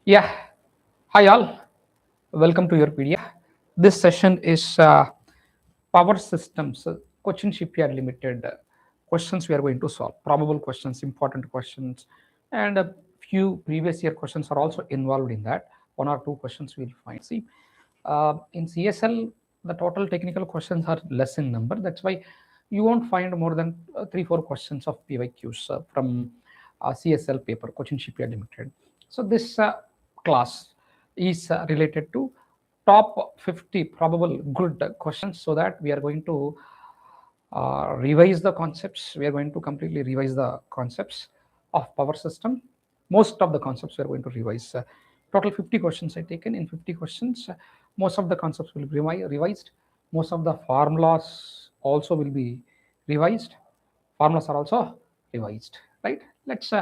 Yeah, hi all. Welcome to YourPedia. This session is power systems, Cochin Shipyard Limited. Questions we are going to solve, probable questions, important questions, and a few previous year questions are also involved in that. One or two questions we'll find. See, in CSL, the total technical questions are less in number. That's why you won't find more than 3-4 questions of PYQs from CSL paper, Cochin Shipyard Limited. So this class is related to top 50 probable good questions, so that we are going to revise the concepts. We are going to completely revise the concepts of power system. Most of the concepts we are going to revise. Total 50 questions I taken. In 50 questions, most of the concepts will be revised. Most of the formulas also will be revised. Formulas are also revised, right? Let's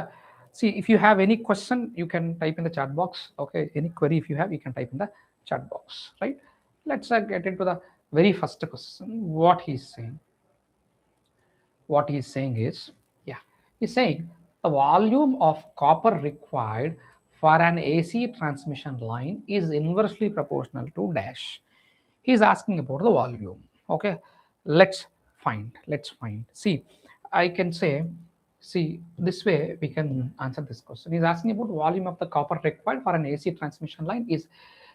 see. If you have any question, you can type in the chat box. Okay, any query if you have, you can type in the chat box, right? Let's get into the very first question. What he's saying, is, yeah, he's saying the volume of copper required for an AC transmission line is inversely proportional to dash. He's asking about the volume. Okay, let's find. See, I can say, see, this way we can answer this question. He's asking about volume of the copper required for an AC transmission line is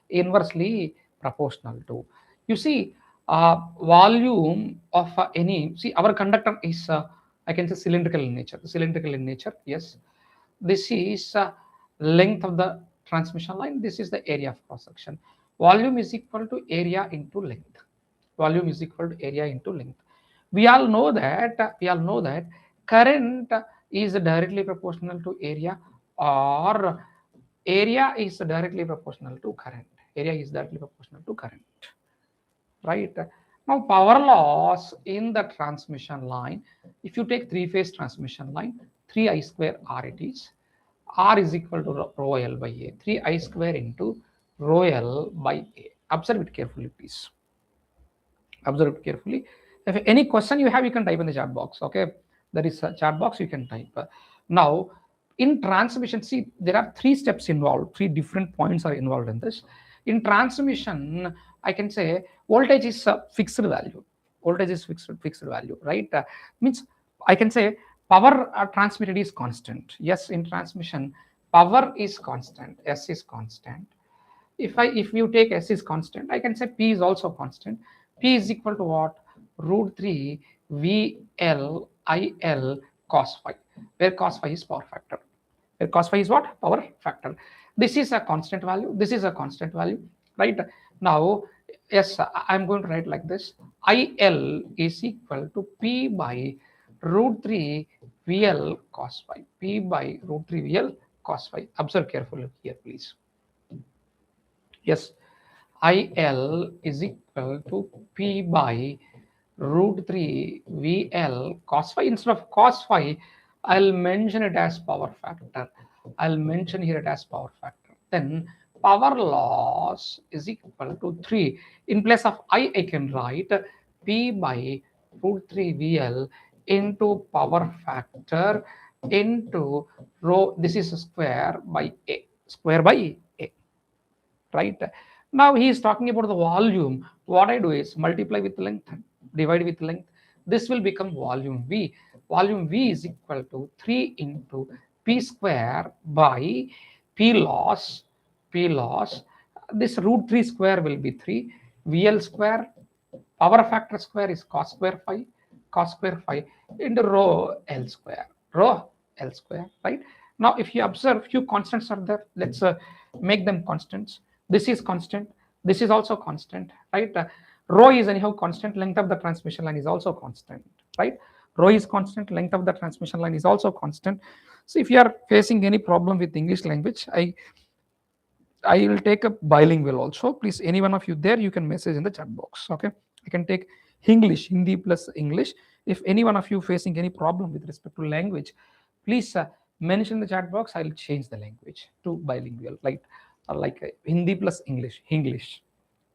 inversely proportional to, you see, volume of any, see, our conductor is I can say cylindrical in nature, yes. This is length of the transmission line, this is the area of cross section. Volume is equal to area into length. Volume is equal to area into length. We all know that current is directly proportional to area, or area is directly proportional to current. Area is directly proportional to current, right? Now, power loss in the transmission line, if you take three-phase transmission line, 3I square R it is. R is equal to rho L by A. 3I square into rho L by A. Observe it carefully, please. Observe it carefully. If any question you have, you can type in the chat box. Okay, there is a chat box, you can type. Now, in transmission, see, there are 3 steps involved. 3 different points are involved in this. In transmission, I can say voltage is a fixed value. Voltage is fixed value, right? Means I can say power transmitted is constant. Yes, in transmission, power is constant. S is constant. If you take S is constant, I can say P is also constant. P is equal to what? Root 3 VL IL cos phi, where cos phi is power factor. Where cos phi is what? Power factor. This is a constant value. This is a constant value, right? Now, yes, I'm going to write like this. IL is equal to P by root 3 VL cos phi. P by root 3 VL cos phi. Observe carefully here, please. Yes, IL is equal to P by root 3 VL cos phi. Instead of cos phi, I'll mention it as power factor. I'll mention here it as power factor. Then power loss is equal to 3. In place of I can write P by root 3 VL into power factor into rho. This is square by A. Square by A, right? Now he is talking about the volume. What I do is multiply with length, divide with length. This will become volume V. Volume V is equal to 3 into P square by P loss. P loss. This root 3 square will be 3. VL square, power factor square is cos square phi. Cos square phi into rho L square. Rho L square, right? Now, if you observe, few constants are there. Let's make them constants. This is constant. This is also constant, right? Rho is anyhow constant. Length of the transmission line is also constant, right? Rho is constant. Length of the transmission line is also constant. So if you are facing any problem with English language, I will take a bilingual also. Please, any one of you there, you can message in the chat box. Okay, I can take English, Hindi plus English. If any one of you facing any problem with respect to language, please mention in the chat box. I'll change the language to bilingual, like Hindi plus English,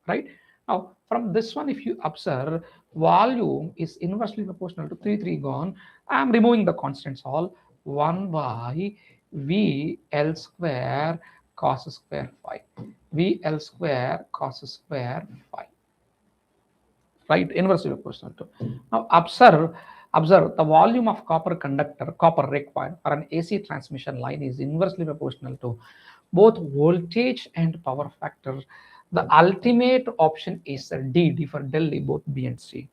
right? Now, from this one, if you observe, volume is inversely proportional to 3 gone. I'm removing the constants all. 1 by V L square cos square phi. VL square cos square phi. Right, inversely proportional to. Now observe the volume of copper required for an AC transmission line is inversely proportional to both voltage and power factor. The ultimate option is D for Delhi, both B and C.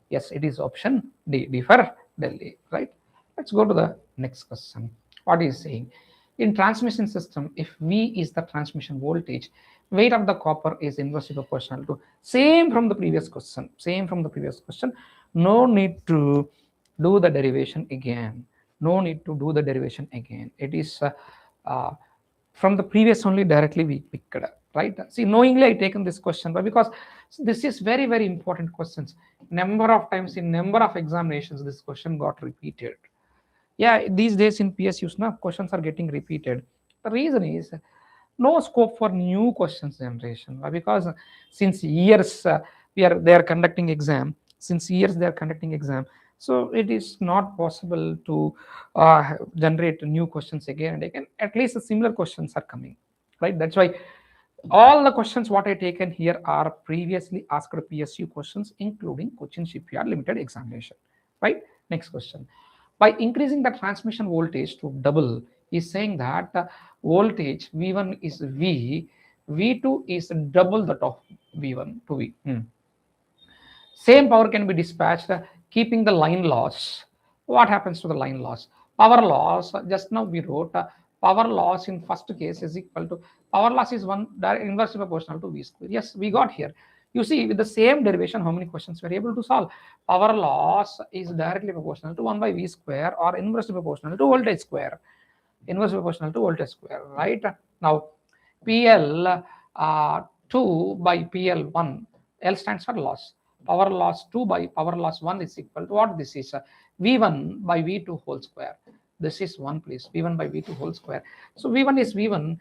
Yes, it is option D for Delhi, right? Let's go to the next question. What is saying? In transmission system, if V is the transmission voltage, weight of the copper is inversely proportional to, same from the previous question. No need to do the derivation again. It is uh, from the previous only directly we picked up, right? See, knowingly I taken this question, but because this is very, very important questions. Number of times in number of examinations, this question got repeated. Yeah, these days in PSUs, now questions are getting repeated. The reason is no scope for new questions generation. Why? Because since years they are conducting exam. So it is not possible to generate new questions again and again. At least the similar questions are coming, right? That's why all the questions what I taken here are previously asked PSU questions, including Cochin Shipyard Limited examination, right? Next question. By increasing the transmission voltage to double, is saying that voltage V1 is V, V2 is double that of V1 to V. Same power can be dispatched, keeping the line loss. What happens to the line loss? Power loss, just now we wrote, power loss in first case is equal to, power loss is inversely proportional to V square. Yes, we got here. You see, with the same derivation, how many questions we are able to solve? Power loss is directly proportional to 1 by V square, or inversely proportional to voltage square. Right? Now, PL 2 by PL1, L stands for loss. Power loss 2 by power loss 1 is equal to what this is? V1 by V2 whole square. This is 1, please. V1 by V2 whole square. So V1 is V1.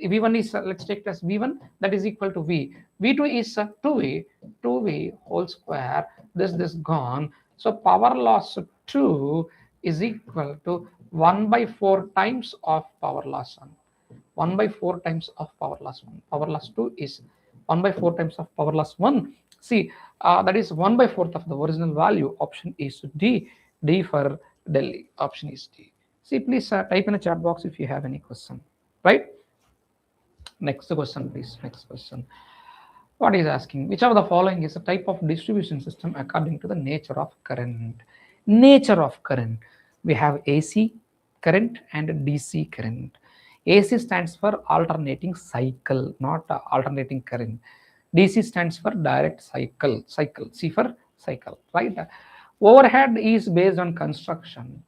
V1 is, let's take it as V1, that is equal to V. V2 is 2V whole square. This gone. So power loss 2 is equal to 1 by 4 times of power loss 1. 1 by 4 times of power loss 1. Power loss 2 is 1 by 4 times of power loss 1. See, that is 1 by 4th of the original value. Option is D. D for Delhi. Option is D. See, please type in a chat box if you have any question. Right? Next question, please. Next question. What is asking? Which of the following is a type of distribution system according to the nature of current? Nature of current. We have AC current and DC current. AC stands for alternating cycle, not alternating current. DC stands for direct cycle. C for cycle, right? Overhead is based on construction.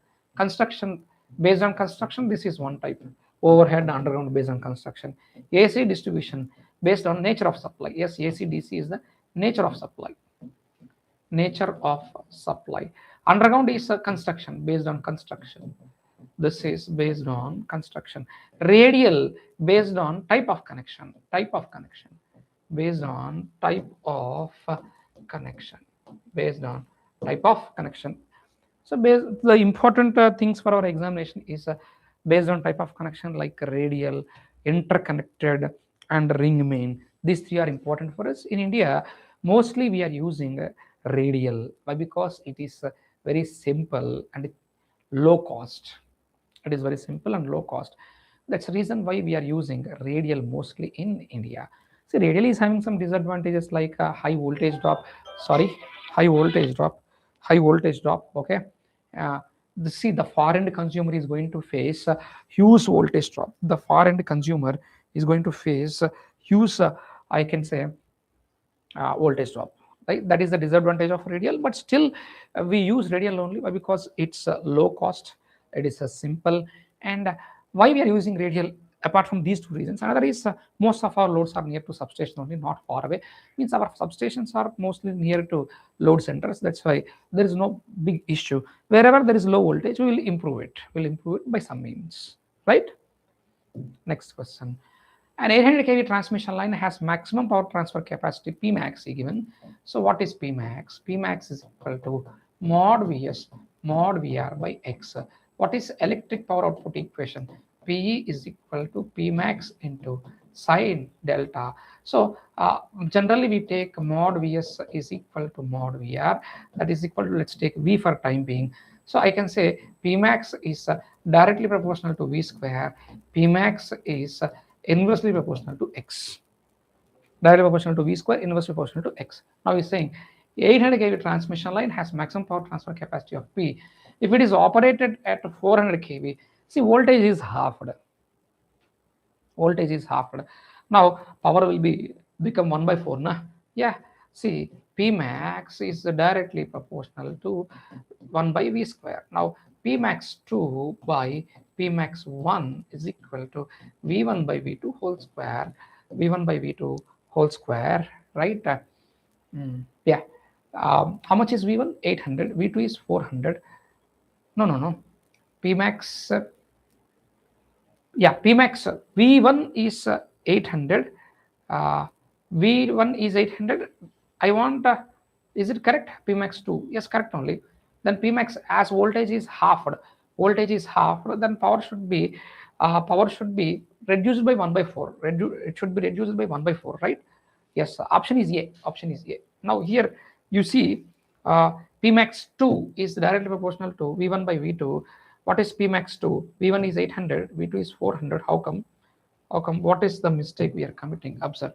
Based on construction, this is one type. Overhead, underground based on construction. AC distribution based on nature of supply. Yes, AC DC is the nature of supply. Underground is construction, based on construction. This is based on construction. Radial based on type of connection. Based on type of connection. So the important things for our examination is based on type of connection, like radial, interconnected, and ring main. These three are important for us. In India, mostly we are using radial. Why? Because it is very simple and low cost. It is very simple and low cost. That's the reason why we are using radial mostly in India. See, radial is having some disadvantages like high voltage drop. Okay. See, the far end consumer is going to face huge voltage drop. I can say, voltage drop. Right? That is the disadvantage of radial, but still we use radial only because it's low cost, it is simple. And why we are using radial, apart from these two reasons, another is most of our loads are near to substation only, not far away. Means our substations are mostly near to load centers. That's why there is no big issue. Wherever there is low voltage, we will improve it. By some means, right? Next question. An 800 kV transmission line has maximum power transfer capacity Pmax given. So what is Pmax? Pmax is equal to mod Vs mod Vr by X. What is electric power output equation? PE is equal to P max into sine delta. So generally we take mod Vs is equal to mod Vr, that is equal to, let's take V for time being. So I can say P max is directly proportional to V square, P max is inversely proportional to X. Directly proportional to V square, inversely proportional to X. Now he's saying 800 kV transmission line has maximum power transfer capacity of P. If it is operated at 400 kV, see, voltage is halved. Voltage is halved. Now power will become 1 by 4. Na? Yeah. See, P max is directly proportional to 1 by V square. Now P max 2 by P max 1 is equal to V1 by V2 whole square. V1 by V2 whole square, right? Yeah. How much is V1? 800. V2 is 400. No. P max, yeah, P max, V1 is 800. V1 is 800. I want, is it correct? P max 2. Yes, correct only. Then P max, as voltage is halved, then power should be reduced by 1 by 4. It should be reduced by 1 by 4, right? Yes, option is A. Option is A. Now here you see P max 2 is directly proportional to V1 by V2. What is P max 2? V1 is 800, V2 is 400. How come? How come? What is the mistake we are committing? Observe.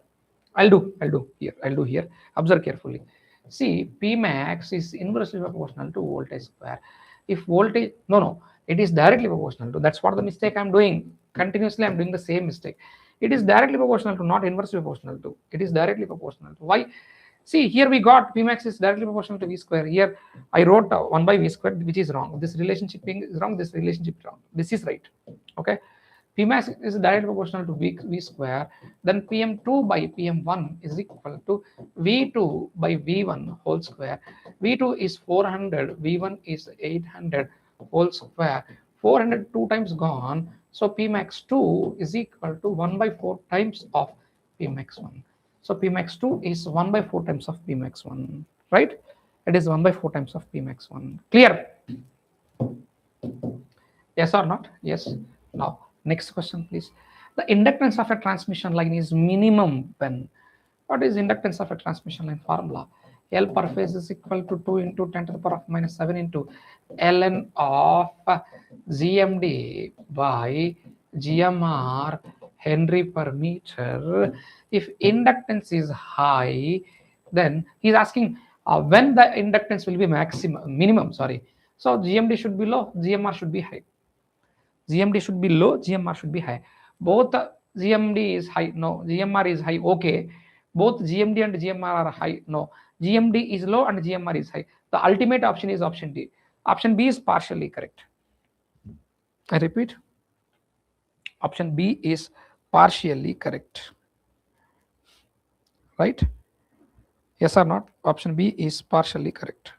I'll do here. Observe carefully. See, P max is inversely proportional to voltage square. If voltage, no, it is directly proportional to. That's what the mistake I'm doing. Continuously, I'm doing the same mistake. It is directly proportional to, not inversely proportional to. It is directly proportional to. Why? See, here we got P max is directly proportional to V square. Here I wrote 1 by V square, which is wrong. This relationship is wrong. This relationship is wrong. This is right. Okay. P max is directly proportional to V square. Then PM2 by PM1 is equal to V2 by V1 whole square. V2 is 400. V1 is 800 whole square. 400 2 times gone. So P max 2 is equal to 1 by 4 times of P max 1. So P max 2 is 1 by 4 times of P max 1, right? It is 1 by 4 times of P max 1. Clear? Yes or not? Yes. Now, next question, please. The inductance of a transmission line is minimum when? What is inductance of a transmission line formula? L per phase is equal to 2 into 10 to the power of minus 7 into ln of GMD by GMR Henry per meter. If inductance is high, then he's asking when the inductance will be minimum. So GMD should be low, GMR should be high. GMD should be low, GMR should be high. Both GMD is high, no. GMR is high, okay. Both GMD and GMR are high, no. GMD is low and GMR is high. The ultimate option is option D. Option B is partially correct. I repeat, option B is partially correct. Right? Yes or not? Option B is partially correct.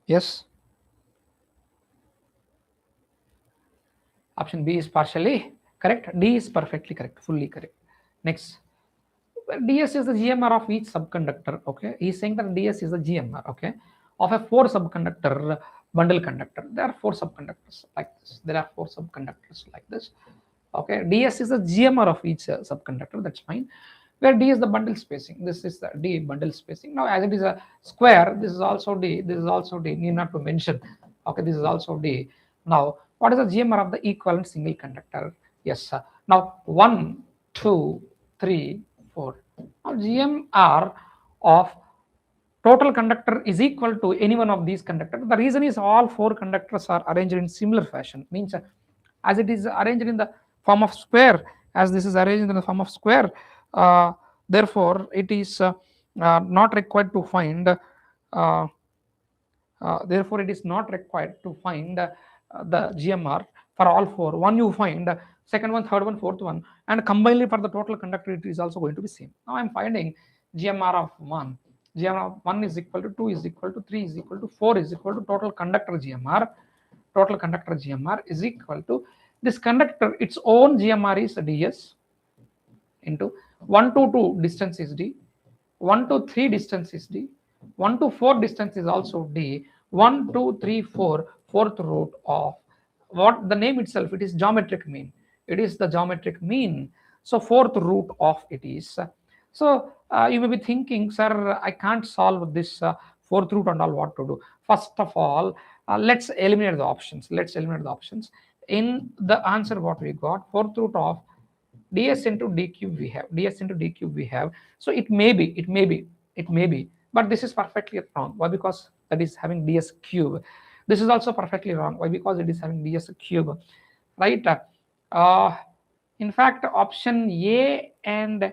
Yes. Option B is partially correct. D is perfectly correct, fully correct. Next. DS is the GMR of each subconductor. Okay, he's saying that DS is the GMR. Okay, of a 4 subconductor bundle conductor. There are 4 subconductors like this. Okay, DS is the GMR of each subconductor. That's fine. Where D is the bundle spacing. This is the D bundle spacing. Now, as it is a square, this is also D. This is also D. Need not to mention. Okay, this is also D. Now, what is the GMR of the equivalent single conductor? Yes. Now, 1, 2, 3, 4. Now, GMR of total conductor is equal to any one of these conductors. The reason is all 4 conductors are arranged in similar fashion. Means as it is arranged in the form of square, as this is arranged in the form of square, therefore it is not required to find. Therefore, it is not required to find the GMR for all 4. One you find, second one, third one, fourth one, and combined for the total conductor, it is also going to be same. Now I am finding GMR of 1. GMR of 1 is equal to 2 is equal to 3 is equal to 4 is equal to total conductor GMR. Total conductor GMR is equal to this conductor, its own GMR is ds into 1 to 2 distance is d, 1 to 3 distance is d, 1 to 4 distance is also d, 1, 2, 3, 4, fourth root of what the name itself, it is geometric mean. It is the geometric mean. So fourth root of it is. So you may be thinking, sir, I can't solve this fourth root and all, what to do? First of all, let's eliminate the options. Let's eliminate the options. In the answer, what we got, fourth root of ds into d cube we have, ds into d cube we have. So it may be, but this is perfectly wrong. Why? Because that is having ds cube. This is also perfectly wrong. Why? Because it is having ds cube, right? uh, in fact, option A and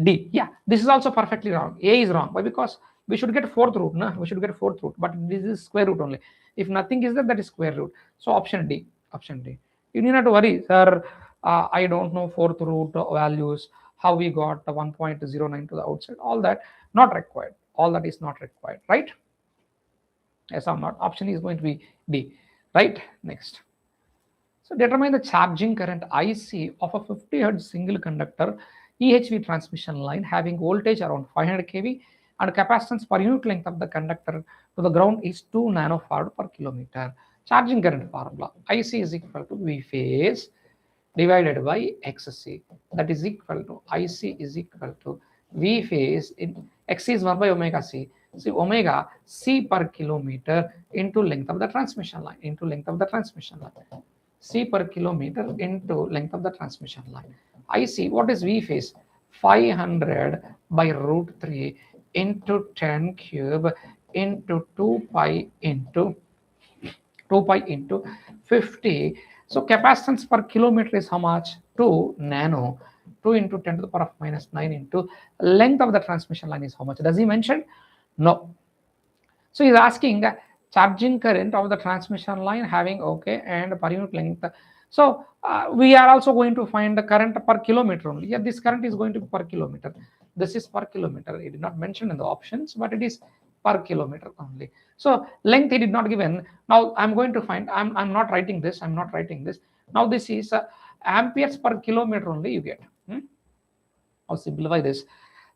D, yeah, this is also perfectly wrong. A is wrong. Why? Because we should get fourth root, no? We should get fourth root, but this is square root only. If nothing is there, that is square root. So option D, option D. You need not to worry, sir. I don't know fourth root values, how we got 1.09 to the outside. All that not required. All that is not required, right? Yes or not? Option is going to be D, right? Next. So determine the charging current IC of a 50 Hz single conductor EHV transmission line having voltage around 500 kV and capacitance per unit length of the conductor to the ground is 2 nanofarad per kilometer. Charging current formula, IC is equal to V phase divided by XC. That is equal to IC is equal to V phase in X is 1 by omega C. See, omega C per kilometer into length of the transmission line, into length of the transmission line. C per kilometer into length of the transmission line. IC, what is V phase? 500 by root 3 into 10 cube into 2 pi into 50. So capacitance per kilometer is how much? 2 nano. 2 into 10 to the power of minus 9 into length of the transmission line is how much? Does he mention? No. So he's asking charging current of the transmission line having, okay, and per unit length. So we are also going to find the current per kilometer only. Yeah, this current is going to be per kilometer. This is per kilometer. It did not mention in the options, but it is per kilometer only. So length he did not given. Now I'm going to find, I'm not writing this. I'm not writing this. Now this is amperes per kilometer only you get. Now simplify this.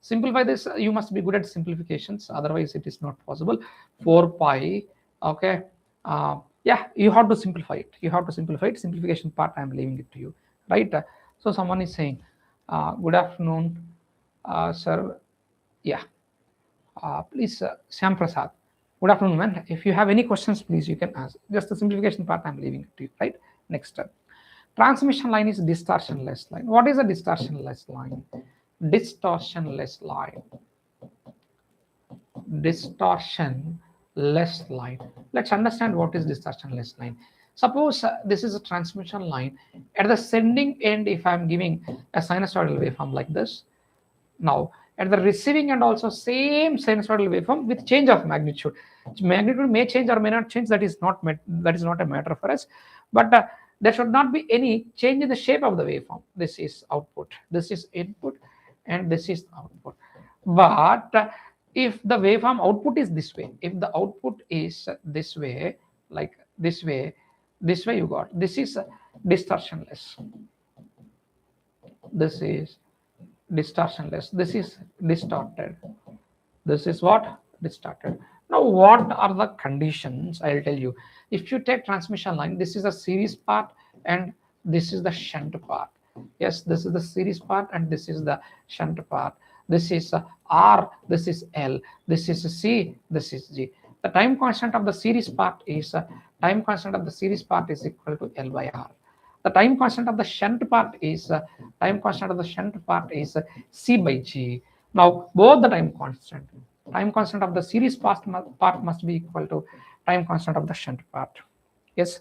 Simplify this. You must be good at simplifications. Otherwise it is not possible. 4 pi. Okay. Yeah, you have to simplify it. You have to simplify it. Simplification part, I am leaving it to you, right? So someone is saying, good afternoon, sir. Yeah, please, Syam Prasad. Good afternoon, man. If you have any questions, please, you can ask. Just the simplification part, I'm leaving it to you, right? Next step. Transmission line is distortionless line. What is a distortionless line? Distortionless line. Distortionless line. Let's understand what is distortionless line. Suppose this is a transmission line. At the sending end, if I'm giving a sinusoidal waveform like this, now at the receiving end also same sinusoidal waveform with change of magnitude. Magnitude may change or may not change. That is not a matter for us. But there should not be any change in the shape of the waveform. This is output. This is input, and this is output. But if the waveform output is this way, if the output is this way, like this way you got, this is distortionless. This is distortionless. This is distorted. This is what? Distorted. Now what are the conditions? I'll tell you. If you take transmission line, this is the series part and this is the shunt part. Yes, this is the series part and this is the shunt part. This is R, this is L, this is C, this is G. The time constant of the series part is equal to L by R. The time constant of the shunt part is C by G. Now both the time constant of the series part must be equal to time constant of the shunt part. Yes,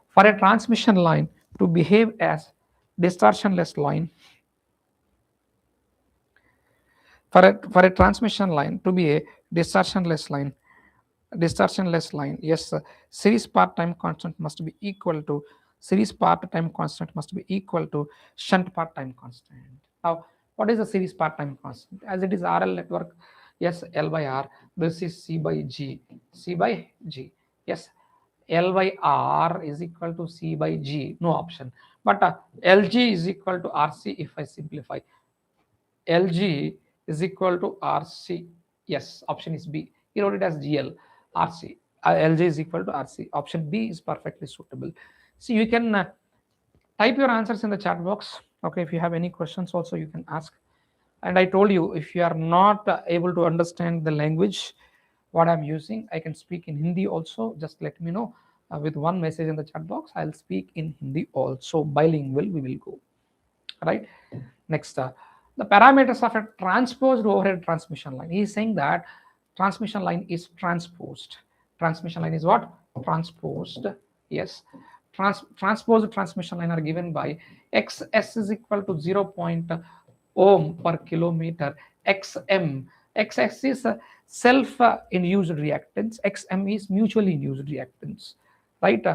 for a transmission line to behave as distortionless line, for a transmission line to be a distortionless line, yes, series part time constant must be equal to shunt part time constant. Now what is the series part time constant? As it is RL network, yes, L by R. This is C by G. Yes, L by R is equal to C by G, no option. But LG is equal to RC. If I simplify, LG is equal to RC. Yes, option is B. He wrote it as GL, RC. Lj is equal to Rc. Option B is perfectly suitable. So you can type your answers in the chat box. Okay, if you have any questions also you can ask. And I told you, if you are not able to understand the language what I'm using, I can speak in Hindi also. Just let me know with one message in the chat box. I'll speak in Hindi also. Bilingual we will go. Right. Next, the parameters of a transposed overhead transmission line. He is saying that transmission line is transposed. Transmission line is what? Transposed. Yes. Transposed transmission line are given by XS is equal to 0.0 ohm per kilometer. XM. XS is self-induced reactance. XM is mutually induced reactance. Right?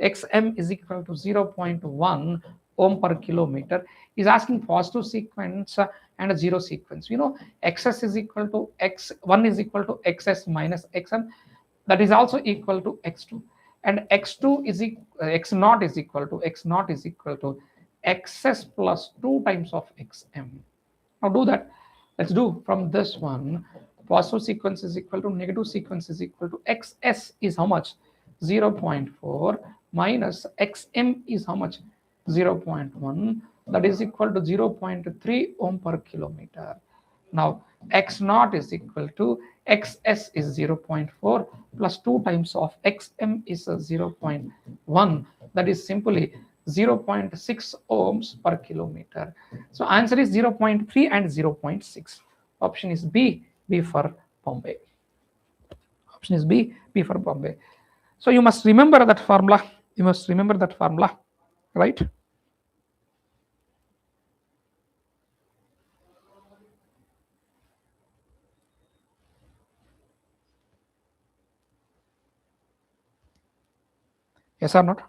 XM is equal to 0.1 ohm per kilometer. Is asking positive sequence and a zero sequence. You know, XS is equal to X1 is equal to XS minus XM. That is also equal to X2. And X2 is X naught is equal to XS plus 2 times of XM. Now do that. Let's do from this one. Positive sequence is equal to negative sequence is equal to XS is how much? 0.4 minus XM is how much? 0.1. That is equal to 0.3 ohm per kilometer. Now X naught is equal to XS is 0.4 plus 2 times of XM is 0.1. That is simply 0.6 ohms per kilometer. So answer is 0.3 and 0.6. Option is B for Bombay. Option is B for Bombay. So you must remember that formula. Right? Yes or not?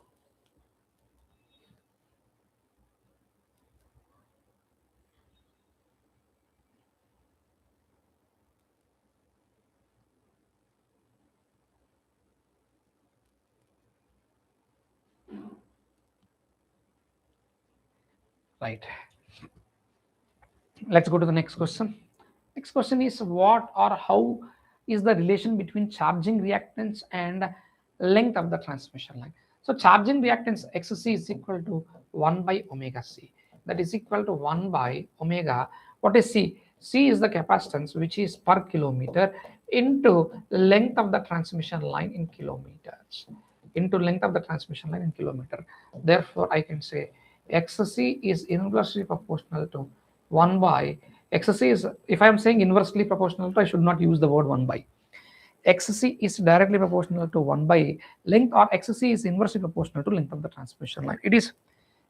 Right. Let's go to the next question. Next question is what or how is the relation between charging reactance and length of the transmission line. So charging reactance XC is equal to 1 by omega C. That is equal to 1 by omega. What is C? C is the capacitance, which is per kilometer, into length of the transmission line in kilometers. Into length of the transmission line in kilometer. Therefore, I can say XC is inversely proportional to 1 by XC is, if I am saying inversely proportional to, I should not use the word 1 by. XC is directly proportional to 1 by length, or XC is inversely proportional to length of the transmission line. It is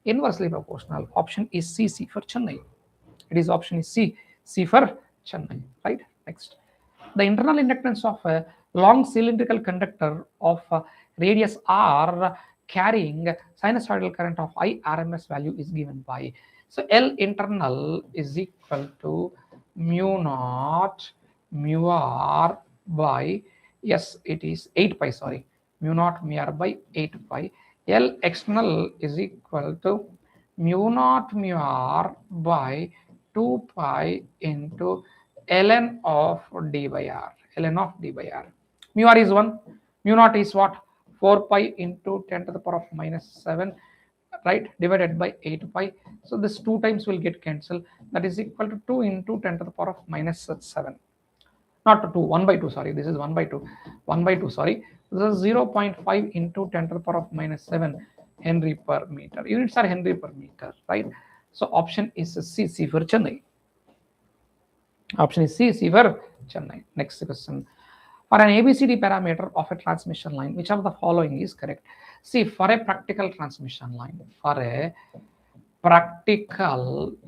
inversely proportional. Option is C for Chennai. It is option is C for Chennai. Right. Next, the internal inductance of a long cylindrical conductor of radius r carrying sinusoidal current of I RMS value is given by. So L internal is equal to mu naught mu r by, yes, it is 8 pi, sorry, mu naught mu r by 8 pi. L external is equal to mu naught mu r by 2 pi into ln of d by r. Ln of d by r. Mu r is 1. Mu naught is what? 4 pi into 10 to the power of minus 7, right, divided by 8 pi. So this 2 times will get cancelled. That is equal to 2 into 10 to the power of minus 7. Not 2, 1 by 2, sorry. This is 1 by 2. 1 by 2, sorry. This is 0.5 into 10 to the power of minus 7 Henry per meter. Units are Henry per meter, right? So option is C for Chennai. Option is C for Chennai. Next question. For an ABCD parameter of a transmission line, which of the following is correct? See, for a practical transmission line,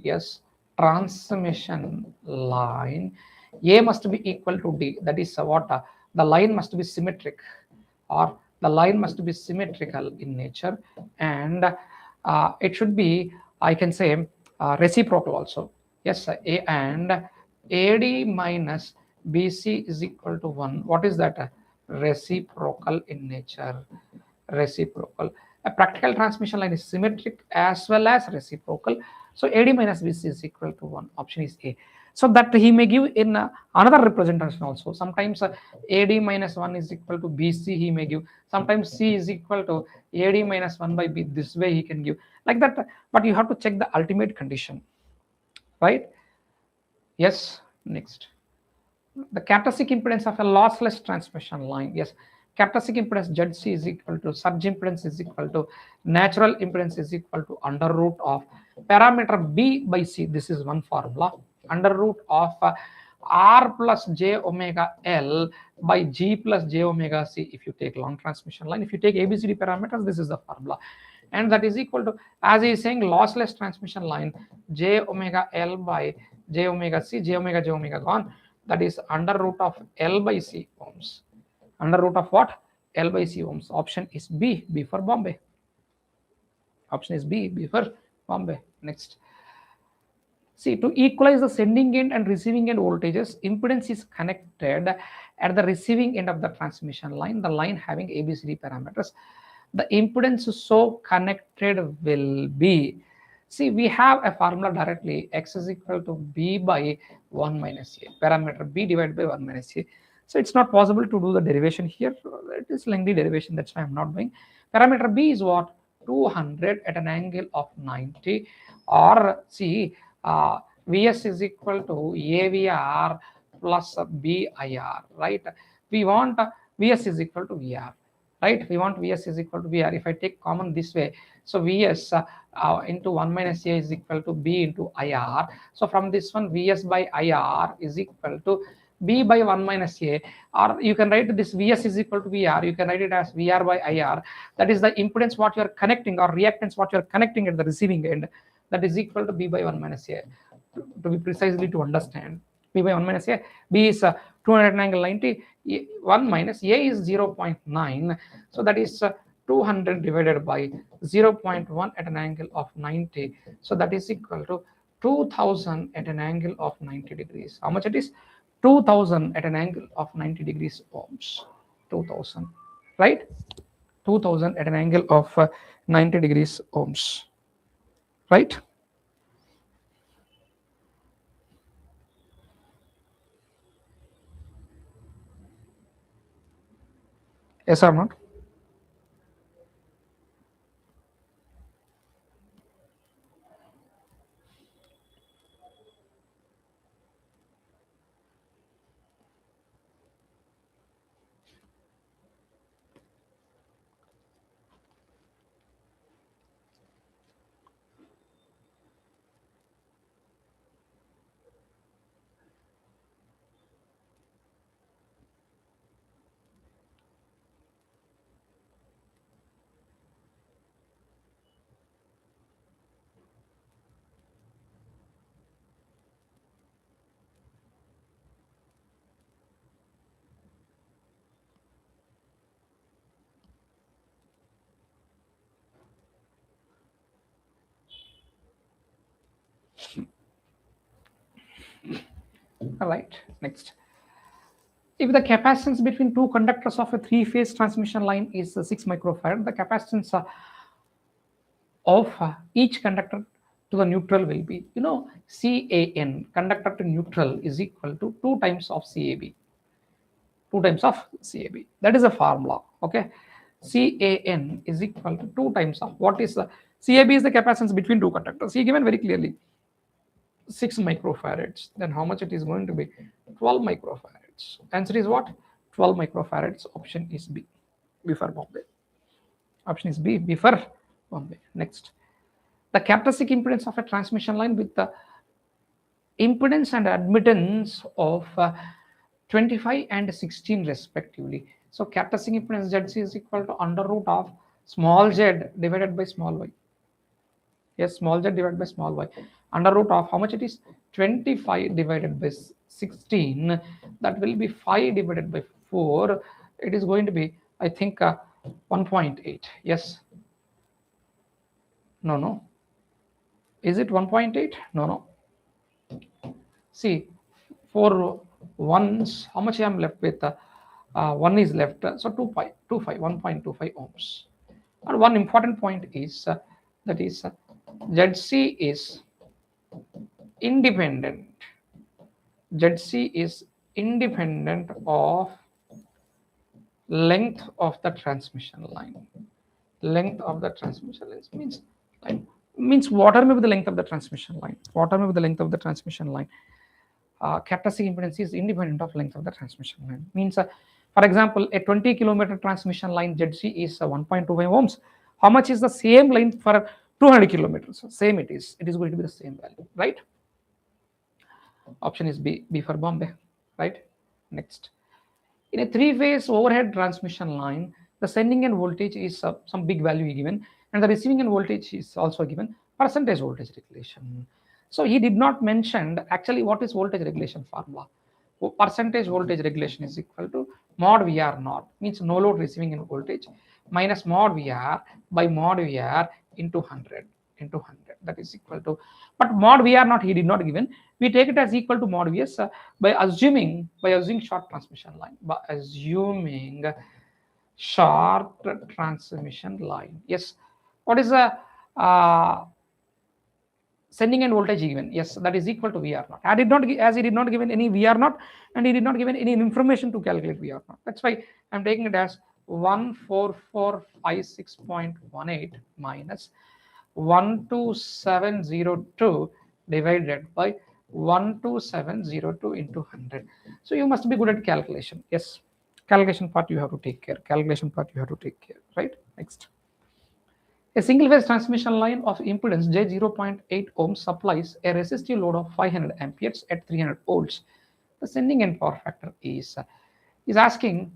yes, transmission line, A must be equal to D. That is what? The line must be symmetric, or the line must be symmetrical in nature, and it should be, I can say, reciprocal also. Yes, A and AD minus BC is equal to 1. What is that? Reciprocal in nature. Reciprocal. A practical transmission line is symmetric as well as reciprocal. So AD minus BC is equal to 1. Option is A. So that he may give in another representation also. Sometimes AD minus 1 is equal to BC he may give. Sometimes C is equal to AD minus 1 by B. This way he can give like that. But you have to check the ultimate condition, right? Yes. Next, the characteristic impedance of a lossless transmission line. Yes, characteristic impedance ZC is equal to surge impedance is equal to natural impedance is equal to under root of parameter B by C. This is one formula. Under root of R plus J omega L by G plus J omega C. If you take long transmission line, if you take ABCD parameters, this is the formula. And that is equal to, as he is saying, lossless transmission line, J omega L by J omega C, J omega gone. That is under root of L by C ohms. Under root of what? L by C ohms. Option is B, B for Bombay. Option is B, B for Bombay. Next. See, to equalize the sending end and receiving end voltages, impedance is connected at the receiving end of the transmission line, the line having ABCD parameters. The impedance so connected will be, see, we have a formula directly, x is equal to B by 1 minus A, parameter B divided by 1 minus A. So it's not possible to do the derivation here. It is lengthy derivation, that's why I'm not doing. Parameter B is what? 200 at an angle of 90, or see, Vs is equal to AVR plus BIR, right? We want Vs is equal to VR, right? We want Vs is equal to VR. If I take common this way, so Vs into 1 minus A is equal to B into IR. So from this one, Vs by IR is equal to B by 1 minus A, or you can write this Vs is equal to VR. You can write it as VR by IR. That is the impedance what you are connecting, or reactance what you are connecting at the receiving end. That is equal to B by 1 minus A. To be precisely to understand, B by 1 minus A, B is 200 angle 90, 1 minus A is 0.9. So that is 200 divided by 0.1 at an angle of 90. So that is equal to 2000 at an angle of 90 degrees. How much it is? 2000 at an angle of 90 degrees ohms. 2000, right? 2000 at an angle of 90 degrees ohms, right? Yes or not? All right, next. If the capacitance between two conductors of a three-phase transmission line is 6 microfarad, the capacitance of each conductor to the neutral will be, CAN, conductor to neutral, is equal to 2 times of CAB. 2 times of CAB. That is a formula. Okay. CAN is equal to 2 times of what is the CAB is the capacitance between two conductors. He given very clearly 6 microfarads. Then how much it is going to be? 12 microfarads. Answer is what? 12 microfarads. Option is B. B for Bombay. Option is B. B for Bombay. Next. The characteristic impedance of a transmission line with the impedance and admittance of 25 and 16 respectively. So characteristic impedance ZC is equal to under root of small z divided by small y. Yes, small z divided by small y. Under root of how much it is? 25 divided by 16. That will be 5 divided by 4. It is going to be, I think, 1.8. Yes. No. Is it 1.8? No. See, for ones, how much I am left with? 1 is left. So 1.25 ohms. And one important point is that is ZC is independent. ZC is independent of length of the transmission line. Length of the transmission line means whatever may be the length of the transmission line. Whatever may be the length of the transmission line. Characteristic impedance is independent of length of the transmission line. Means, for example, a 20-kilometer transmission line ZC is 1.25 ohms. How much is the same length for 200 kilometers? Same it is. It is going to be the same value, right? Option is B. B for Bombay, right? Next. In a three-phase overhead transmission line, the sending end voltage is some big value given, and the receiving end voltage is also given, percentage voltage regulation. So he did not mention actually what is voltage regulation formula. Percentage voltage regulation is equal to mod VR naught, means no load receiving end voltage, minus mod VR by mod VR into 100 into 100. That is equal to, but mod VR naught he did not given. We take it as equal to mod VS by assuming short transmission line. By assuming short transmission line. Yes. What is the sending end voltage given? Yes, that is equal to VR naught. As he did not given any VR naught, and he did not given any information to calculate VR naught. That's why I'm taking it as 14456.18 minus 12702 divided by 12702 into 100. So you must be good at calculation. Yes, calculation part you have to take care. Right? Next. A single phase transmission line of impedance J 0.8 ohms supplies a resistive load of 500 amperes at 300 volts. The sending end power factor is asking,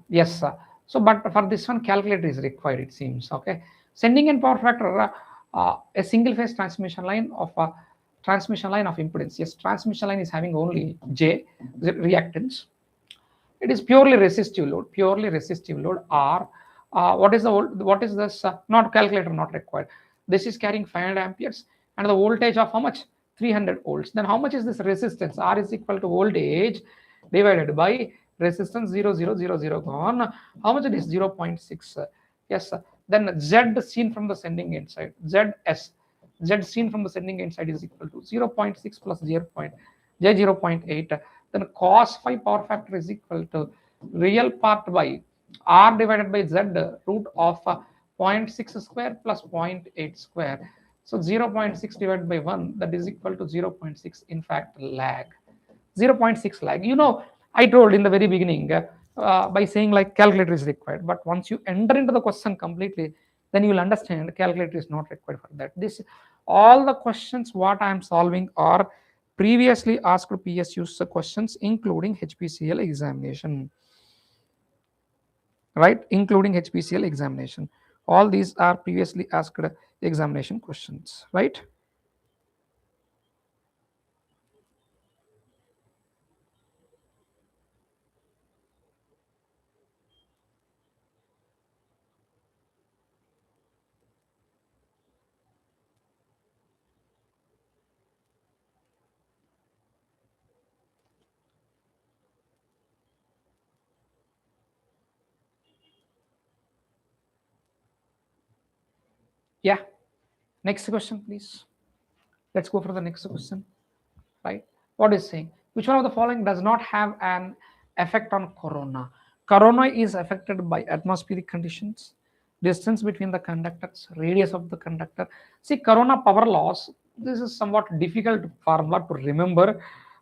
yes. So, but for this one, calculator is required, it seems. Okay. Sending end power factor, a single phase transmission line of impedance. Yes, transmission line is having only J, the reactance. It is purely resistive load, or what is this? Not calculator, not required. This is carrying 500 amperes and the voltage of how much? 300 volts. Then how much is this resistance? R is equal to voltage divided by resistance 0,000 gone. How much it is? 0.6. Yes. Then Z seen from the sending end side. Z seen from the sending end side is equal to 0.6 plus 0.8. Then cos phi power factor is equal to real part by R divided by Z root of 0.6 square plus 0.8 square. So 0.6 divided by 1, that is equal to 0.6. In fact, lag. 0.6 lag. You know, I told in the very beginning by saying like calculator is required. But once you enter into the question completely, then you will understand calculator is not required for that. All the questions what I am solving are previously asked PSU questions, including HPCL examination. Right, including HPCL examination. All these are previously asked examination questions, right? Yeah. Next question, please. Let's go for the next question. Right? What is saying? Which one of the following does not have an effect on corona? Corona is affected by atmospheric conditions, distance between the conductors, radius of the conductor. See, corona power loss, this is somewhat difficult formula to remember.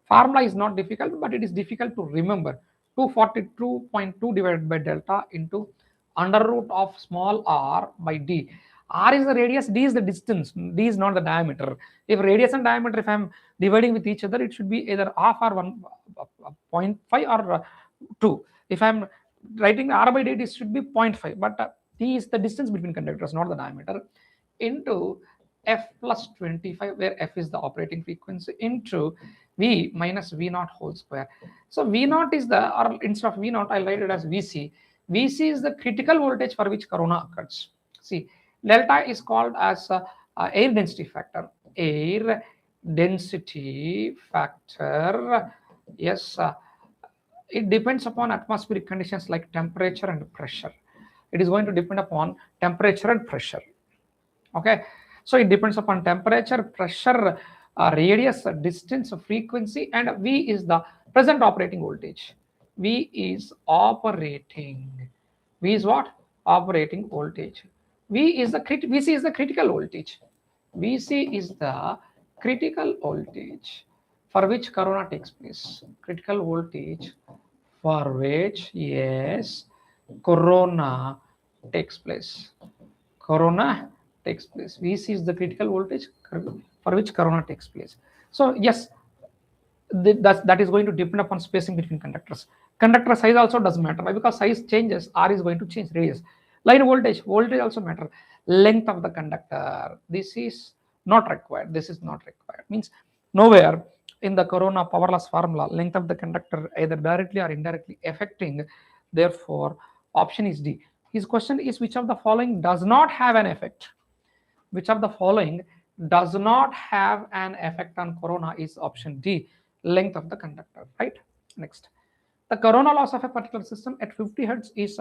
Formula is not difficult, but it is difficult to remember. 242.2 divided by delta into under root of small r by d. R is the radius, d is the distance, d is not the diameter. If radius and diameter, if I'm dividing with each other, it should be either half or 1.5 or 2. If I'm writing r by d, it should be 0.5. But d is the distance between conductors, not the diameter, into f plus 25, where f is the operating frequency, into v minus v naught whole square. So v naught is the, or instead of v naught, I'll write it as vc. Vc is the critical voltage for which corona occurs. See, delta is called as air density factor. Air density factor. Yes, it depends upon atmospheric conditions like temperature and pressure. It is going to depend upon temperature and pressure. Okay, so it depends upon temperature, pressure, radius, distance, frequency, and V is the present operating voltage. V is operating. V is what? Operating voltage. VC is the critical voltage. VC is the critical voltage for which corona takes place. Critical voltage for which, yes, corona takes place. Corona takes place. VC is the critical voltage for which corona takes place. So yes, that is going to depend upon spacing between conductors. Conductor size also doesn't matter. Why? Because size changes, R is going to change, radius. Line voltage also matter. Length of the conductor, this is not required. This is not required. Means nowhere in the corona power loss formula length of the conductor either directly or indirectly affecting. Therefore, option is D. His question is, which of the following does not have an effect? Which of the following does not have an effect on corona is option D, length of the conductor, right? Next, the corona loss of a particular system at 50 Hz is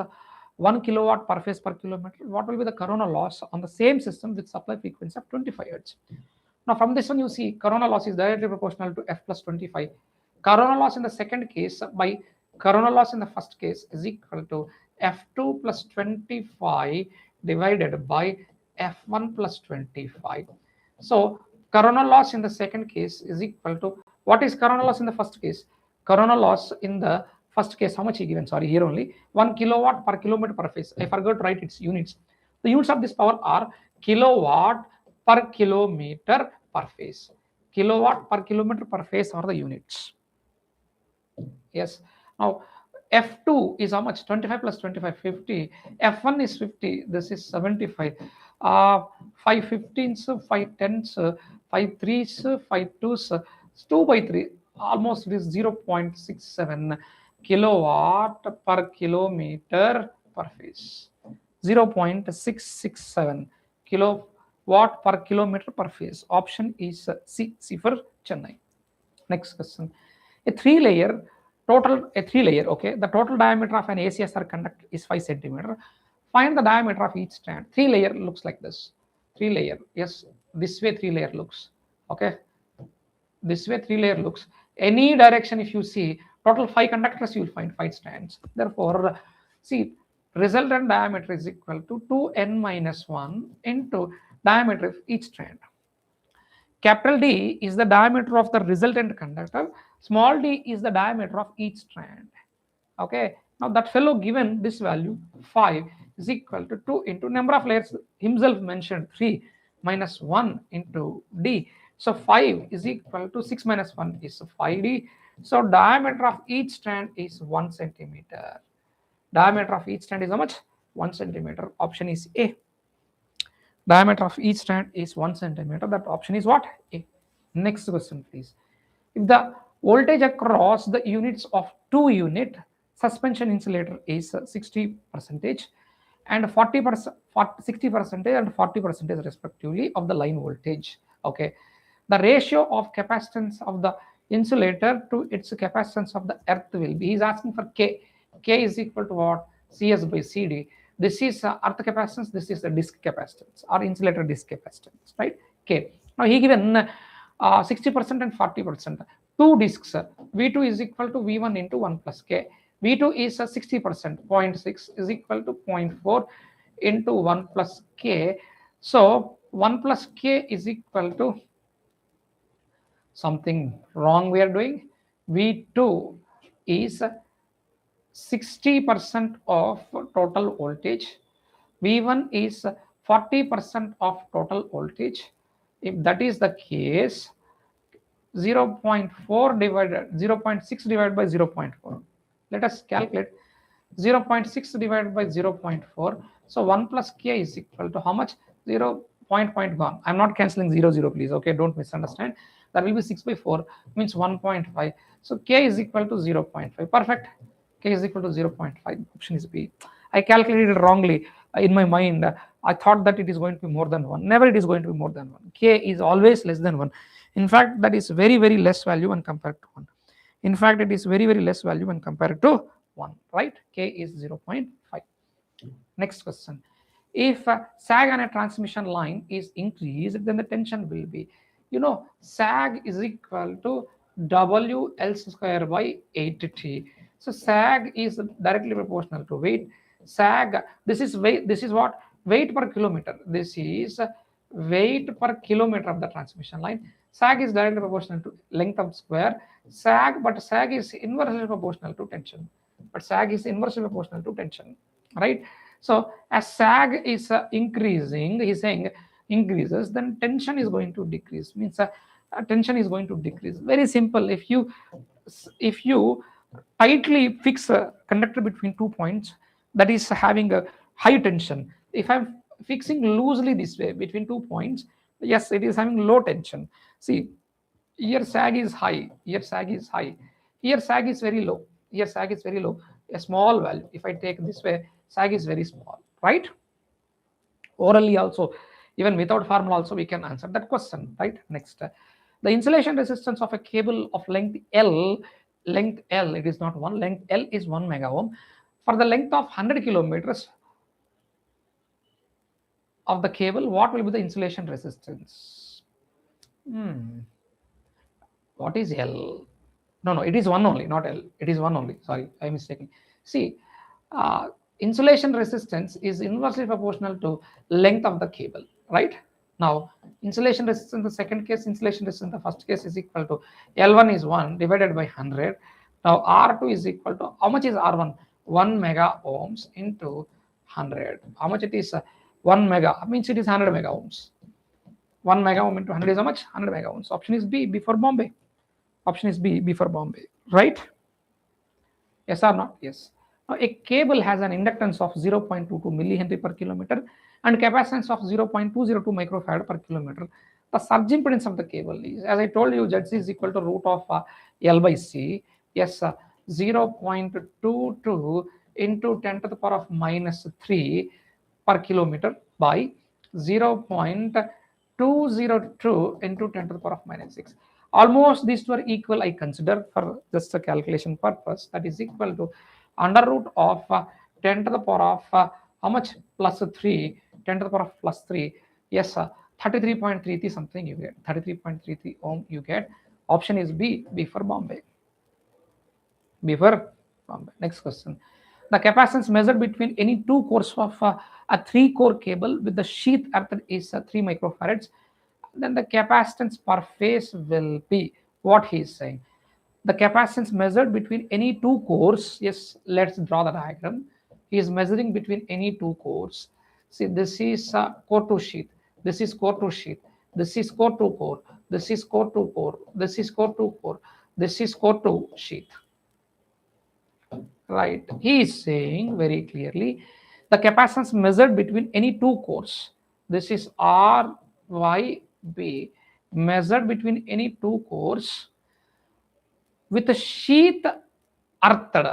1 kilowatt per phase per kilometer. What will be the corona loss on the same system with supply frequency of 25 Hz? Now from this one you see corona loss is directly proportional to F plus 25. Corona loss in the second case by corona loss in the first case is equal to F2 plus 25 divided by F1 plus 25. So corona loss in the second case is equal to, what is corona loss in the first case? Corona loss in the first case, how much he given? Sorry, here only 1 kilowatt per kilometer per phase. I forgot to write its units. The units of this power are kilowatt per kilometer per phase. Kilowatt per kilometer per phase are the units. Yes. Now F2 is how much? 25 plus 25, 50. F1 is 50. This is 75. 5 15s, 5 10s, 5 3s, 5 2s, 2 by 3. Almost it is 0.67 kilowatt per kilometer per phase. 0.667 kilowatt per kilometer per phase. Option is C. C for Chennai. Next question. A three layer, okay. The total diameter of an ACSR conductor is 5 centimeter. Find the diameter of each strand. Three layer looks like this. Three layer, yes, this way three layer looks. Okay, this way three layer looks. Any direction if you see, total 5 conductors you will find 5 strands. Therefore, see, resultant diameter is equal to 2n minus 1 into diameter of each strand. Capital D is the diameter of the resultant conductor. Small d is the diameter of each strand. Okay, now that fellow given this value 5 is equal to 2 into number of layers himself mentioned 3 minus 1 into d. So 5 is equal to 6 minus 1 is 5d. So diameter of each strand is 1 centimeter. Diameter of each strand is how much? 1 centimeter. Option is A. Diameter of each strand is 1 centimeter. That option is what? A. Next question, please. If the voltage across the units of 2-unit suspension insulator is 60% and 40%, 60% and 40% respectively of the line voltage. Okay, the ratio of capacitance of the insulator to its capacitance of the earth will be. He is asking for K. K is equal to what? CS by CD. This is earth capacitance. This is the disk capacitance or insulator disk capacitance, right? K. Now he given 60% and 40%. Two disks. V2 is equal to V1 into 1 plus K. V2 is 60%. 0.6 is equal to 0.4 into 1 plus K. So 1 plus K is equal to something wrong we are doing. V2 is 60% of total voltage. V1 is 40% of total voltage. If that is the case, 0.4 divided 0.6 divided by 0.4. Let us calculate 0.6 divided by 0.4. So 1 plus K is equal to how much? 0 point gone. I'm not cancelling 0 please. Okay, don't misunderstand. That will be 6 by 4 means 1.5. So K is equal to 0.5. Perfect. K is equal to 0.5. Option is B. I calculated wrongly in my mind. I thought that it is going to be more than 1. Never it is going to be more than 1. K is always less than 1. In fact, that is very, very less value when compared to 1. In fact, it is very, very less value when compared to 1, right? K is 0.5. Next question. If sag on a transmission line is increased, then the tension will be, sag is equal to WL square by 8T. So sag is directly proportional to weight. Sag, this is weight, this is what? Weight per kilometer. This is weight per kilometer of the transmission line. Sag is directly proportional to length of square. But sag is inversely proportional to tension. Right? So as sag is increasing, he's saying increases, then tension is going to decrease. Means tension is going to decrease. Very simple. If you tightly fix a conductor between 2 points that is having a high tension, if I'm fixing loosely this way between 2 points, yes, it is having low tension. See, here sag is high, here sag is high, here sag is very low, here sag is very low, a small value. If I take this way, sag is very small, right? Orally also, even without formula also, we can answer that question, right? Next, the insulation resistance of a cable of length L, it is not one, length L is 1 mega ohm. For the length of 100 kilometers of the cable, what will be the insulation resistance? What is L? No, it is 1 only, not L. It is 1 only. Sorry, I am mistaken. See, insulation resistance is inversely proportional to length of the cable, right? Now, insulation resistance in the second case, insulation resistance in the first case is equal to L1 is 1 divided by 100. Now, R2 is equal to, how much is R1? 1 mega ohms into 100. How much it is? 1 mega, means it is 100 mega ohms. 1 mega ohm into 100 is how much? 100 mega ohms. Option is B for Bombay. Option is B for Bombay, right? Yes or not? Yes. Now, a cable has an inductance of 0.22 millihenry per kilometer and capacitance of 0.202 microfarad per kilometer. The surge impedance of the cable is, as I told you, ZC is equal to root of L by C. Yes, 0.22 into 10 to the power of minus 3 per kilometer by 0.202 into 10 to the power of minus 6. Almost these were equal, I consider, for just a calculation purpose. That is equal to under root of 10 to the power of how much? Plus 3, 10 to the power of plus 3. Yes, 33.33 something you get. 33.33 ohm you get. Option is B for Bombay. B for Bombay. Next question. The capacitance measured between any two cores of a 3-core cable with the sheath earthed is 3 microfarads. Then the capacitance per phase will be what he is saying. The capacitance measured between any two cores. Yes, let's draw the diagram. He is measuring between any two cores. See, this is core to sheath. This is core to sheath. This is core to core. This is core to core. This is core to core. This is core to sheath. Right. He is saying very clearly the capacitance measured between any two cores. This is R, Y, B, measured between any two cores with a sheath earthed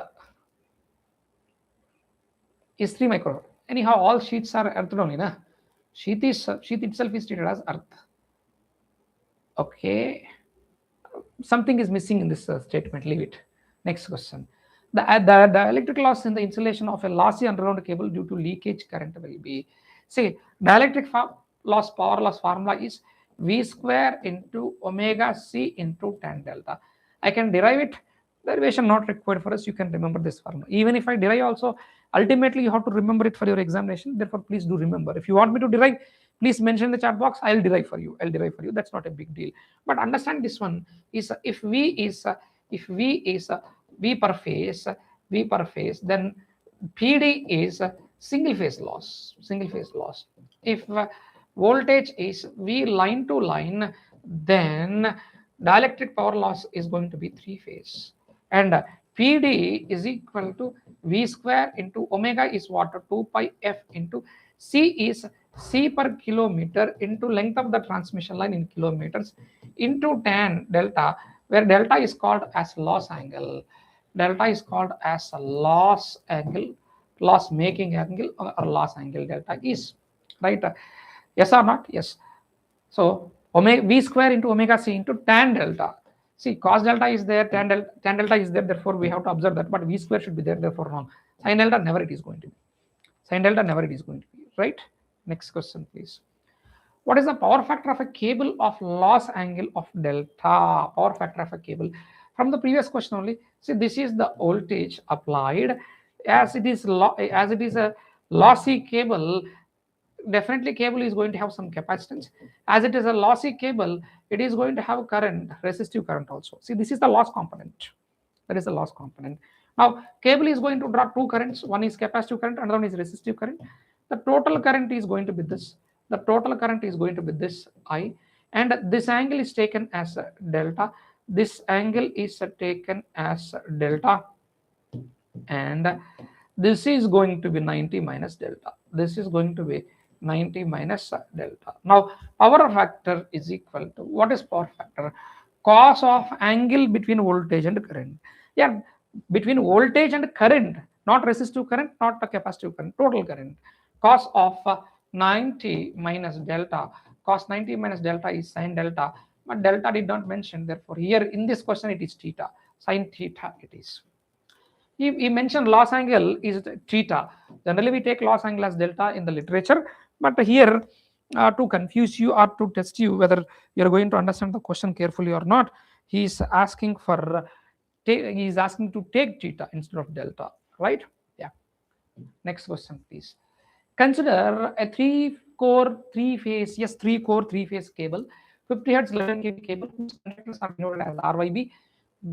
is 3 microfarad. Anyhow, all sheaths are earthed only, na? Sheath itself is treated as earth. Okay. Something is missing in this statement. Leave it. Next question. The electric loss in the insulation of a lossy underground cable due to leakage current will be, say, dielectric power loss formula is V square into omega C into tan delta. I can derive it. Derivation not required for us. You can remember this formula. Even if I derive also, ultimately you have to remember it for your examination. Therefore, please do remember. If you want me to derive, please mention in the chat box. I'll derive for you. That's not a big deal. But understand this one is if V is V per phase, then PD is single phase loss. If voltage is V line to line, then dielectric power loss is going to be 3 phase. And PD is equal to V square into omega is what? 2 pi F into C is C per kilometer into length of the transmission line in kilometers into tan delta, where delta is called as loss angle. Delta is called as a loss angle, loss making angle, or loss angle delta is, right? Yes or not? Yes. So omega V square into omega C into tan delta. See, cos delta is there, tan delta is there, therefore we have to observe that, but V square should be there, therefore wrong. Sin delta, never it is going to be. Sin delta never it is going to be, right? Next question, please. What is the power factor of a cable of loss angle of delta? Power factor of a cable. From the previous question only, see this is the voltage applied. As it is a lossy cable, definitely cable is going to have some capacitance. As it is a lossy cable, it is going to have current, resistive current also. See, this is the loss component. That is the loss component. Now, cable is going to draw two currents. One is capacitive current, another one is resistive current. The total current is going to be this. The total current is going to be this I, and this angle is taken as delta. This angle is taken as delta, and this is going to be 90 minus delta. This is going to be 90 minus delta. Now, power factor is equal to, what is power factor? Cos of angle between voltage and current. Yeah, between voltage and current, not resistive current, not the capacitive current, total current. Cos of 90 minus delta. Cos 90 minus delta is sin delta, but delta did not mention. Therefore, here in this question it is theta. Sin theta it is. He mentioned loss angle is theta. Generally, we take loss angle as delta in the literature, but here to confuse you or to test you whether you are going to understand the question carefully or not, he is asking for he is asking to take theta instead of delta, right? Yeah. Next question, please. Consider a three-core, three-phase, yes, three-core, three-phase cable, 50 hertz 11 kV cable whose conductors are denoted as RYB.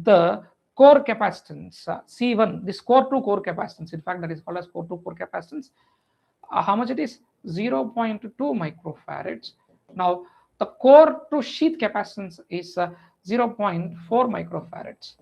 The core capacitance C1, this core to core capacitance, in fact, that is called as core to core capacitance. How much it is? 0.2 microfarads. Now, the core to sheath capacitance is 0.4 microfarads.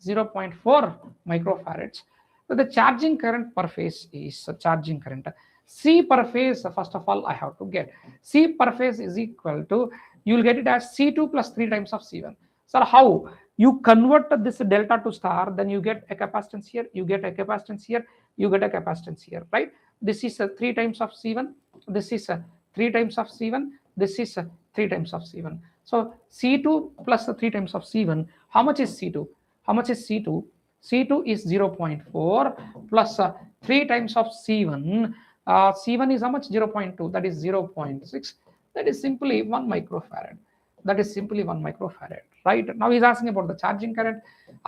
0.4 microfarads. So the charging current per phase is charging current. C per phase, first of all, I have to get. C per phase is equal to, you will get it as C2 plus 3 times of C1. So how? You convert this delta to star, then you get a capacitance here, you get a capacitance here, you get a capacitance here, right? This is 3 times of C1, this is 3 times of C1, this is 3 times of C1. So C2 plus 3 times of C1, how much is C2? How much is C2? C2 is 0.4 plus 3 times of C1. C1 is how much? 0.2, that is 0.6. That is simply 1 microfarad. That is simply 1 microfarad, right? Now he's asking about the charging current.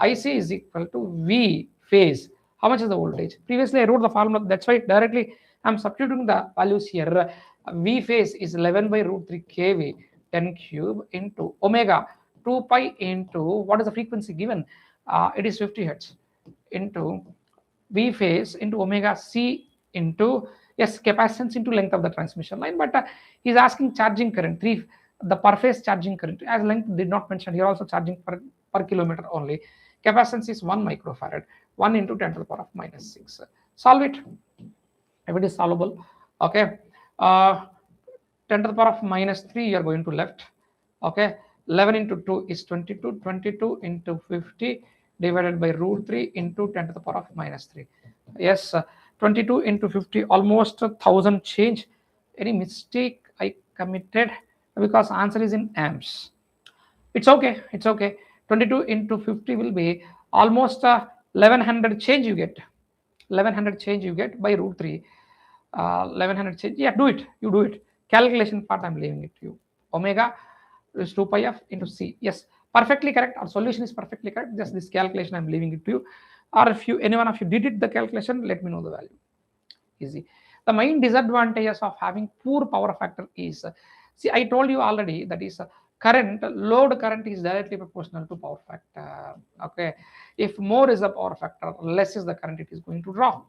IC is equal to V phase. How much is the voltage? Previously I wrote the formula, that's why directly I'm substituting the values here. V phase is 11 by root 3 kV 10 cube into omega 2 pi into, what is the frequency given? It is 50 hertz into V phase into omega C into, yes, capacitance into length of the transmission line, but he's asking charging current, the per phase charging current, as length did not mention here, also charging per kilometer only. Capacitance is 1 microfarad, 1 into 10 to the power of minus 6. Solve it. If it is solvable, okay, 10 to the power of minus 3 you are going to left, okay. 11 into 2 is 22, 22 into 50 divided by root 3 into 10 to the power of minus 3. Yes, 22 into 50, almost 1000 change. Any mistake I committed? Because answer is in amps. It's okay, it's okay. 22 into 50 will be almost 1100 change you get. 1100 change you get by root 3. 1100 change. Yeah, do it. You do it. Calculation part I'm leaving it to you. Omega is 2 pi f into c. Yes, perfectly correct. Our solution is perfectly correct. Just this calculation I'm leaving it to you. Or if you, anyone of you did it the calculation, let me know the value. Easy. The main disadvantages of having poor power factor is, see, I told you already, that is current, load current is directly proportional to power factor. Okay, if more is the power factor, less is the current it is going to draw,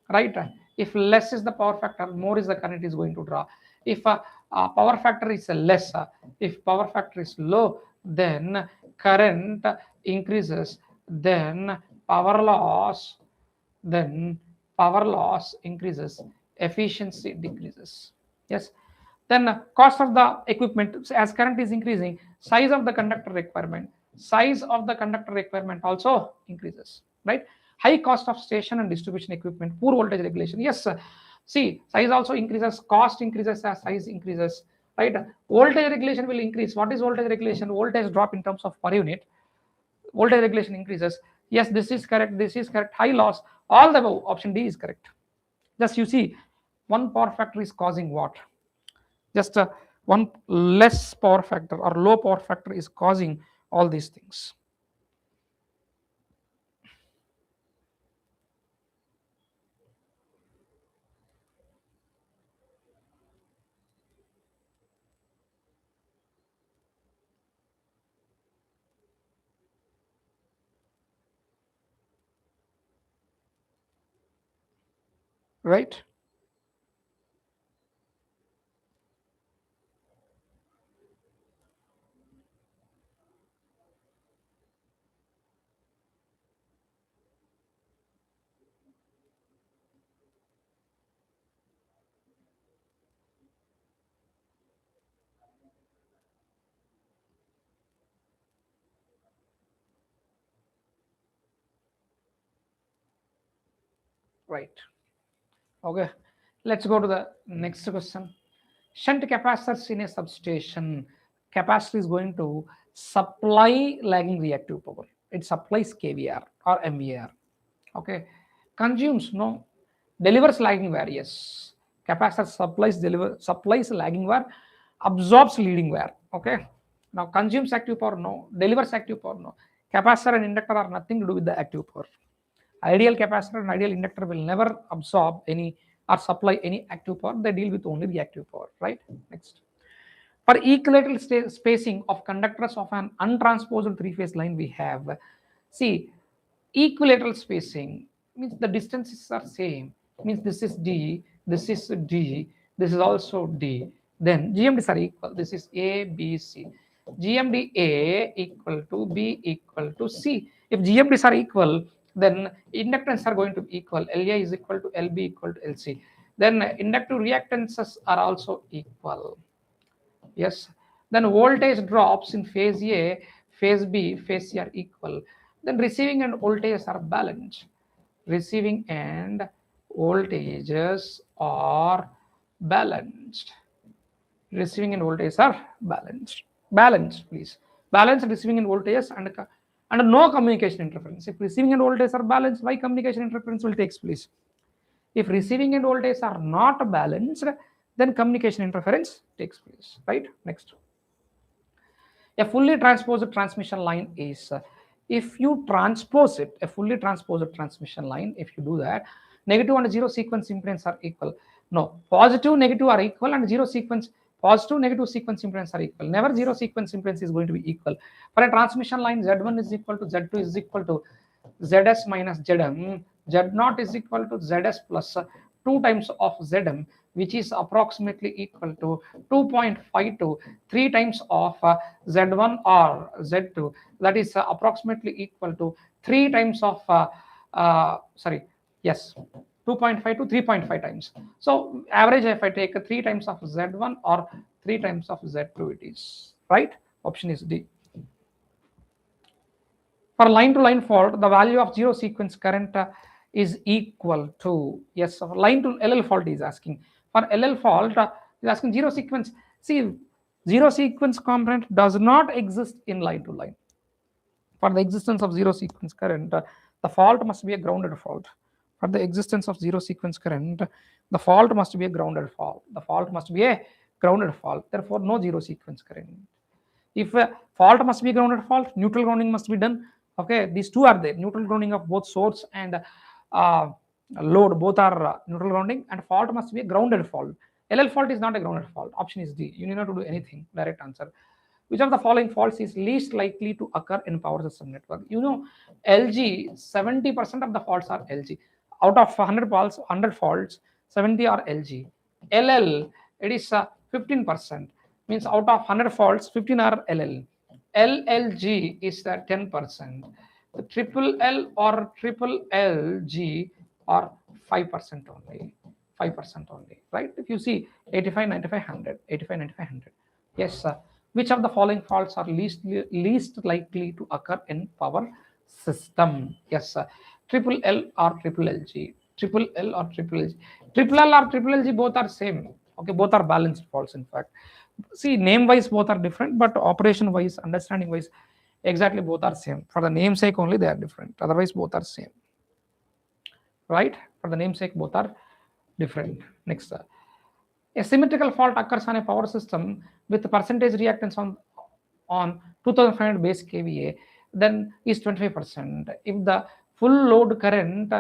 right? If less is the power factor, more is the current is going to draw. If power factor is less, if power factor is low, then current increases, then power loss increases, efficiency decreases. Yes, then cost of the equipment, as current is increasing, size of the conductor requirement also increases, right? High cost of station and distribution equipment, poor voltage regulation. Yes, see, size also increases, cost increases as size increases, right? Voltage regulation will increase. What is voltage regulation? Voltage drop in terms of per unit. Voltage regulation increases. Yes, this is correct, this is correct. High loss, all the above, option D is correct. Just you see, one power factor is causing what? Just one less power factor or low power factor is causing all these things. Right? Right. Okay. Let's go to the next question. Shunt capacitors in a substation. Capacitor is going to supply lagging reactive power. It supplies kVAR or MVAR. Okay. Consumes no. Delivers lagging VAR. Yes. Capacitor supplies lagging VAR, absorbs leading VAR. Okay. Now consumes active power. No. Delivers active power. No. Capacitor and inductor are nothing to do with the active power. Ideal capacitor and ideal inductor will never absorb any or supply any active power. They deal with only reactive power. Right. Next. For equilateral spacing of conductors of an untransposed three-phase line, we have, see, equilateral spacing means the distances are same. Means this is D, this is D, this is also D. Then GMDs are equal. This is A, B, C. GMD A equal to B equal to C. If GMDs are equal, then inductance are going to be equal. LA is equal to LB equal to LC. Then inductive reactances are also equal. Yes. Then voltage drops in phase A, phase B, phase C are equal. Then receiving and voltages are balanced. Receiving and voltages are balanced. Receiving and voltages are balanced. Balanced, please. Balanced receiving and voltages and no communication interference. If receiving and voltages are balanced, why communication interference will take place? If receiving and voltages are not balanced, then communication interference takes place. Right? Next. A fully transposed transmission line is, if you transpose it, a fully transposed transmission line, if you do that, negative and zero sequence impedance are equal. No, positive, negative are equal and zero sequence, positive, negative sequence impedance are equal. Never zero sequence impedance is going to be equal. For a transmission line, Z1 is equal to Z2 is equal to Zs minus Zm. Z0 is equal to Zs plus 2 times of Zm, which is approximately equal to 2.5 to 3 times of Z1 or Z2. That is approximately equal to 3 times of, yes, 2.5 to 3.5 times. So average, if I take 3 times of Z1 or 3 times of Z2, it is, right? Option is D. For line-to-line fault, the value of zero sequence current is equal to, yes, line to LL fault is asking. For LL fault, is asking zero sequence. See, zero sequence component does not exist in line-to-line. For the existence of zero sequence current, the fault must be a grounded fault. For the existence of zero sequence current, the fault must be a grounded fault. The fault must be a grounded fault. Therefore, no zero sequence current. If a fault must be a grounded fault, neutral grounding must be done. Okay, these two are there. Neutral grounding of both source and load, both are neutral grounding, and fault must be a grounded fault. LL fault is not a grounded fault. Option is D. You need not to do anything. Direct answer. Which of the following faults is least likely to occur in power system network? You know, LG, 70% of the faults are LG. Out of 100 faults, 70 are LG. LL, it is 15%. Means out of 100 faults, 15 are LL. LLG is 10%. The triple L or triple LG are 5% only. 5% only, right? If you see 85, 95, 100, 85, 95, 100. Yes, which of the following faults are least likely to occur in power system? Yes, triple L or triple LG. Triple L or triple LG. Triple L or triple LG both are same. Okay, both are balanced faults in fact. See, name wise both are different, but operation wise, understanding wise, exactly both are same. For the namesake only they are different. Otherwise both are same. Right? For the namesake both are different. Next, a symmetrical fault occurs on a power system with the percentage reactance on 2500 base kVA, then is 25%. If the full load current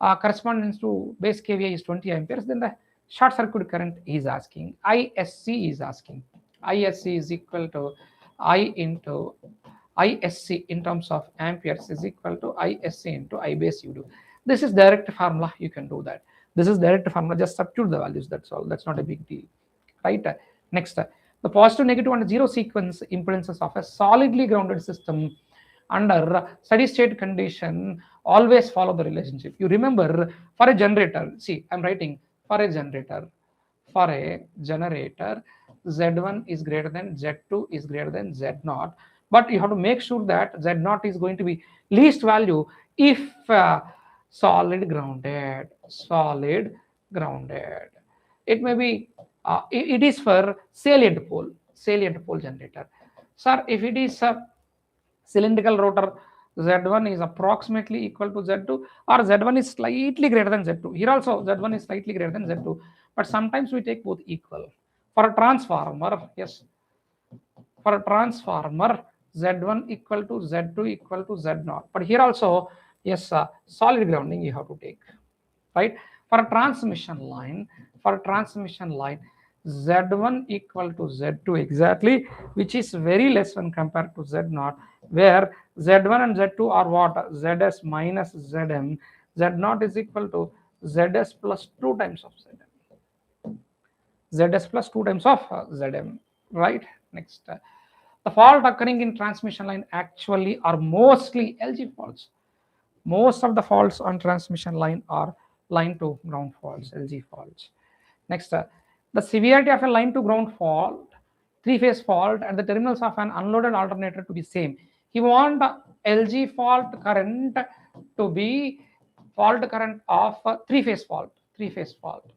corresponds to base kVA is 20 amperes, then the short circuit current is asking. ISC is asking. ISC is equal to I into ISC in terms of amperes is equal to ISC into I base U2. This is direct formula. You can do that. This is direct formula. Just substitute the values. That's all. That's not a big deal, right? Next, the positive, negative, and zero sequence impedances of a solidly grounded system under steady state condition always follow the relationship. You remember, for a generator, see, I'm writing for a generator. For a generator, Z1 is greater than Z2 is greater than Z0, but you have to make sure that Z0 is going to be least value if solid grounded. Solid grounded. It may be it is for salient pole generator. Sir, if it is a cylindrical rotor, Z1 is approximately equal to Z2, or Z1 is slightly greater than Z2. Here also Z1 is slightly greater than Z2, but sometimes we take both equal. For a transformer, yes, for a transformer, Z1 equal to Z2 equal to Z0. But here also, yes, solid grounding you have to take, right? For a transmission line, Z1 equal to Z2 exactly, which is very less when compared to Z0, where Z1 and Z2 are what? Zs minus Zm. Z0 is equal to Zs plus 2 times of Zm. Zs plus 2 times of Zm, right? Next, the fault occurring in transmission line actually are mostly LG faults. Most of the faults on transmission line are line to ground faults, LG faults. Next, the severity of a line to ground fault, three-phase fault at the terminals of an unloaded alternator to be same. You want LG fault current to be fault current of three-phase fault,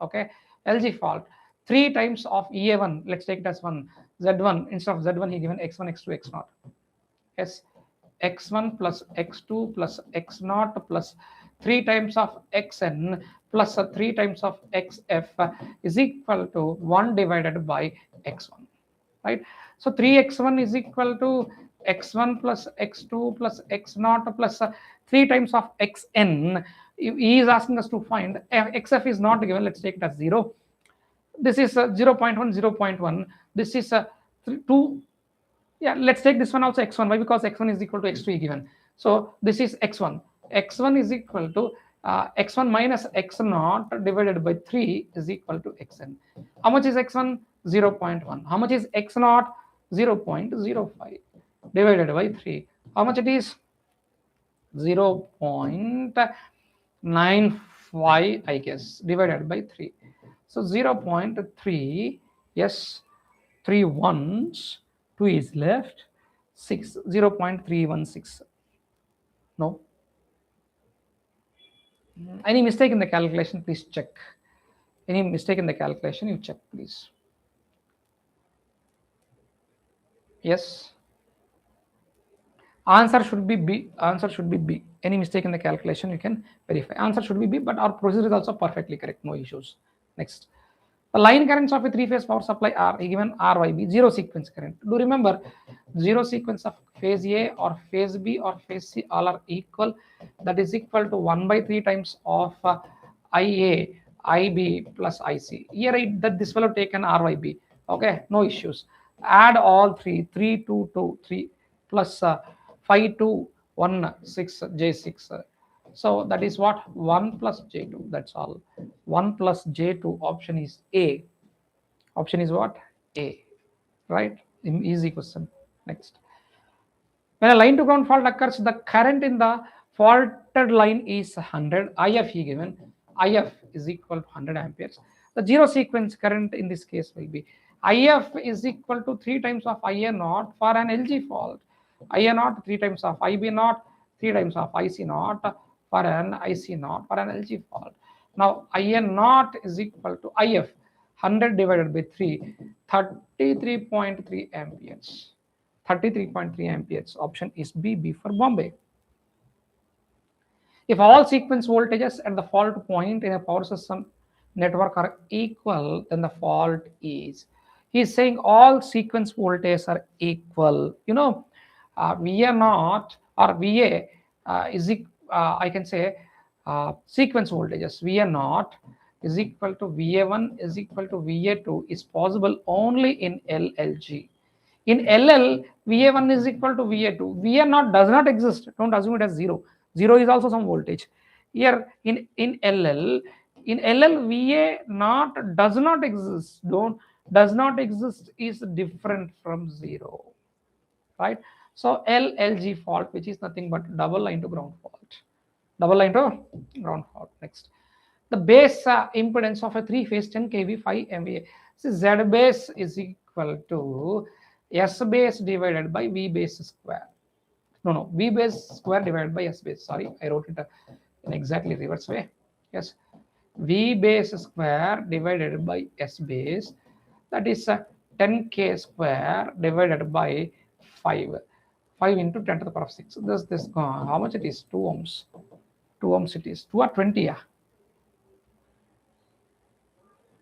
okay? LG fault, 3 times of EA1, let's take it as 1, Z1, instead of Z1 he given X1, X2, X0. Yes, X1 plus X2 plus X0 plus 3 times of Xn plus 3 times of Xf is equal to 1 divided by X1, right? So 3X1 is equal to X1 plus X2 plus X0 plus 3 times of Xn. He is asking us to find Xf is not given. Let's take it as 0. This is 0.1, 0.1. This is 2. Yeah, let's take this one also X1. Why? Because X1 is equal to X2 given. So this is X1. X1 is equal to X1 minus X0 divided by 3 is equal to Xn. How much is X1? 0.1. How much is X0? 0.05 divided by 3. How much it is? 0.95, I guess, divided by 3. So 0.3, yes, 3 ones, 2 is left, 6, 0.316. No. Any mistake in the calculation, please check. Any mistake in the calculation, you check, please. Yes. Answer should be B. Answer should be B. Any mistake in the calculation, you can verify. Answer should be B, but our procedure is also perfectly correct. No issues. Next. The line currents of a three-phase power supply are given RYB, zero sequence current. Do remember, zero sequence of phase A or phase B or phase C all are equal. That is equal to 1/3 times of IA, IB plus IC. Here this will have taken RYB. Okay, no issues. Add all three, 3, 2, 2, 3 plus 5, 2, 1, 6, J6. So that is what? 1 plus J2. That's all. 1 plus J2. Option is A. Option is what? A. Right? Easy question. Next. When a line to ground fault occurs, the current in the faulted line is 100. IF given. IF is equal to 100 amperes. The zero sequence current in this case will be IF is equal to 3 times of IA naught for an LG fault. IA naught 3 times of IB naught, 3 times of IC naught for an IC naught for an LG fault. Now IA naught is equal to IF 100 divided by 3, 33.3 amperes. 33.3 amperes. Option is B, B for Bombay. If all sequence voltages at the fault point in a power system network are equal, then the fault is. He's saying all sequence voltages are equal. VA naught or VA I can say sequence voltages VA naught is equal to VA1 is equal to VA2 is possible only in LLG. In LL, VA1 is equal to VA2. VA naught does not exist. Don't assume it as 0. 0 is also some voltage. Here in LL, VA naught does not exist. Does not exist is different from 0. Right? So LLG fault, which is nothing but double line to ground fault. Double line to ground fault. Next. The base impedance of a 3-phase 10 kV 5 MVA. So Z base is equal to S base divided by V base square. No, V base square divided by S base. Sorry, I wrote it in exactly reverse way. Yes, V base square divided by S base. That is 10K square divided by 5. 5 into 10 to the power of 6. This how much it is? 2 ohms. 2 ohms it is. 2 or 20, yeah.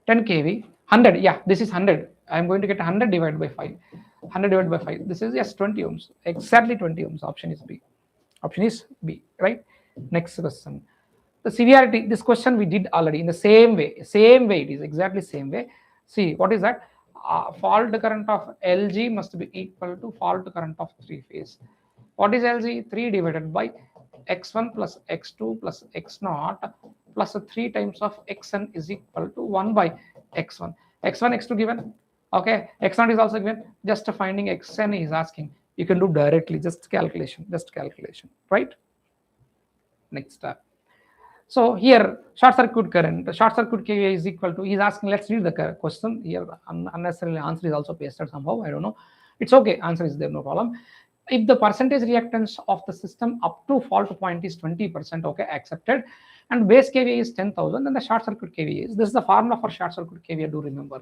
10 kV, 100, yeah, this is 100. I'm going to get 100 divided by 5. 100 divided by 5. This is, yes, 20 ohms. Exactly 20 ohms. Option is B. Option is B, right? Next question. The severity, this question we did already in the same way. Same way, it is exactly same way. See, what is that? Fault current of LG must be equal to fault current of 3-phase. What is LG? 3 divided by x1 plus x2 plus x0 plus 3 times of xn is equal to 1 by x1. x1, x2 given. Okay, x0 is also given. Just finding xn is asking. You can do directly, just calculation, right? Next step. So here, short circuit current, the short circuit KVA is equal to, he's asking, let's read the question. Here, unnecessarily answer is also pasted somehow, I don't know. It's okay, answer is there, no problem. If the percentage reactance of the system up to fault point is 20%, okay, accepted, and base KVA is 10,000, then the short circuit KVA is, this is the formula for short circuit KVA, do remember.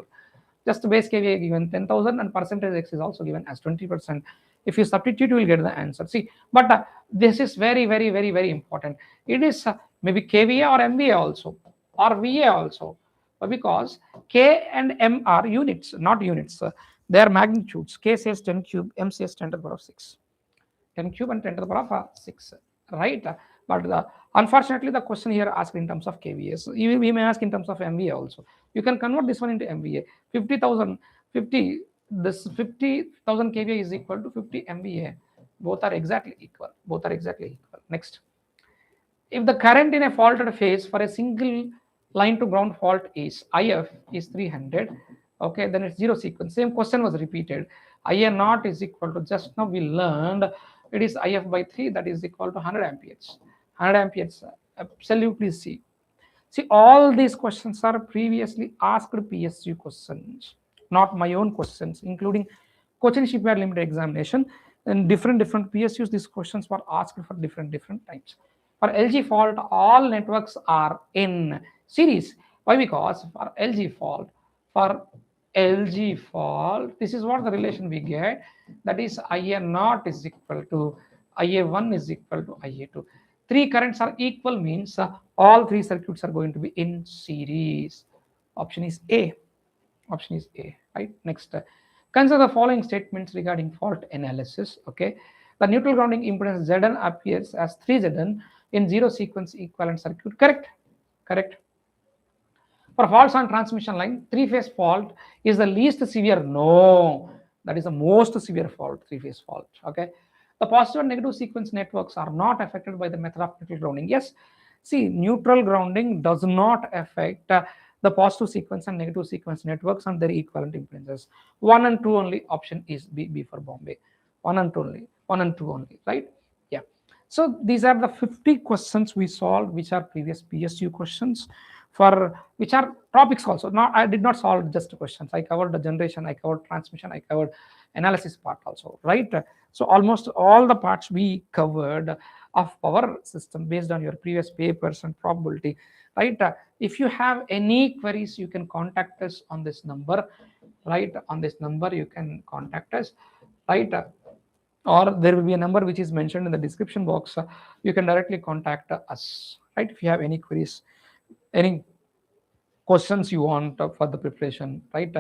Just base KVA given 10,000 and percentage X is also given as 20%. If you substitute, you will get the answer. See, but this is very, very, very, very important. It is maybe KVA or MVA also, or VA also, because K and M are units, not units. They are magnitudes. K says 10 cube, M says 10 to the power of 6. 10 cube and 10 to the power of 6, right? But unfortunately, the question here asked in terms of KVA. So we may ask in terms of MVA also. You can convert this one into MVA. 50,000, 50, this 50,000 KVA is equal to 50 MVA. Both are exactly equal. Both are exactly equal. Next. If the current in a faulted phase for a single line to ground fault is IF is 300, okay, then it's 0 sequence. Same question was repeated. IA naught is equal to, just now we learned, it is IF by 3, that is equal to 100 amperes. 100 amperes, absolutely see. See, all these questions are previously asked PSU questions, not my own questions, including Cochin Shipyard Limited examination. And different PSUs, these questions were asked for different times. For LG fault, all networks are in series. Why? Because for LG fault, this is what the relation we get. That is IA naught is equal to IA1 is equal to IA2. 3 currents are equal means all 3 circuits are going to be in series. Option is A. Option is A, right? Next, consider the following statements regarding fault analysis. Okay, the neutral grounding impedance Zn appears as 3Zn in 0 sequence equivalent circuit. Correct. For faults on transmission line, 3-phase fault is the least severe. No, that is the most severe fault, 3-phase fault. Okay, the positive and negative sequence networks are not affected by the method of neutral grounding. Yes, see, neutral grounding does not affect the positive sequence and negative sequence networks and their equivalent impedances. 1 and 2 only. Option is B for Bombay. 1 and 2 only. 1 and 2 only. Right? Yeah. So these are the 50 questions we solved, which are previous PSU questions, for which are topics also. Now I did not solve just questions. I covered the generation, I covered transmission, I covered analysis part also, right? So almost all the parts we covered of power system based on your previous papers and probability, right? If you have any queries, you can contact us on this number, right? On this number you can contact us, right? Or there will be a number which is mentioned in the description box. You can directly contact us, right? If you have any queries, any questions you want for the preparation, right?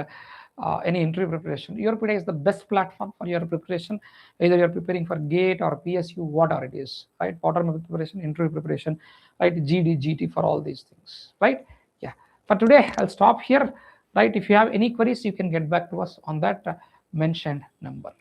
Any interview preparation, YourPedia is the best platform for your preparation. Either you're preparing for GATE or PSU, whatever it is, right? Water preparation, interview preparation, right? GD, GT, for all these things, right? Yeah. For today, I'll stop here, right? If you have any queries, you can get back to us on that mentioned number.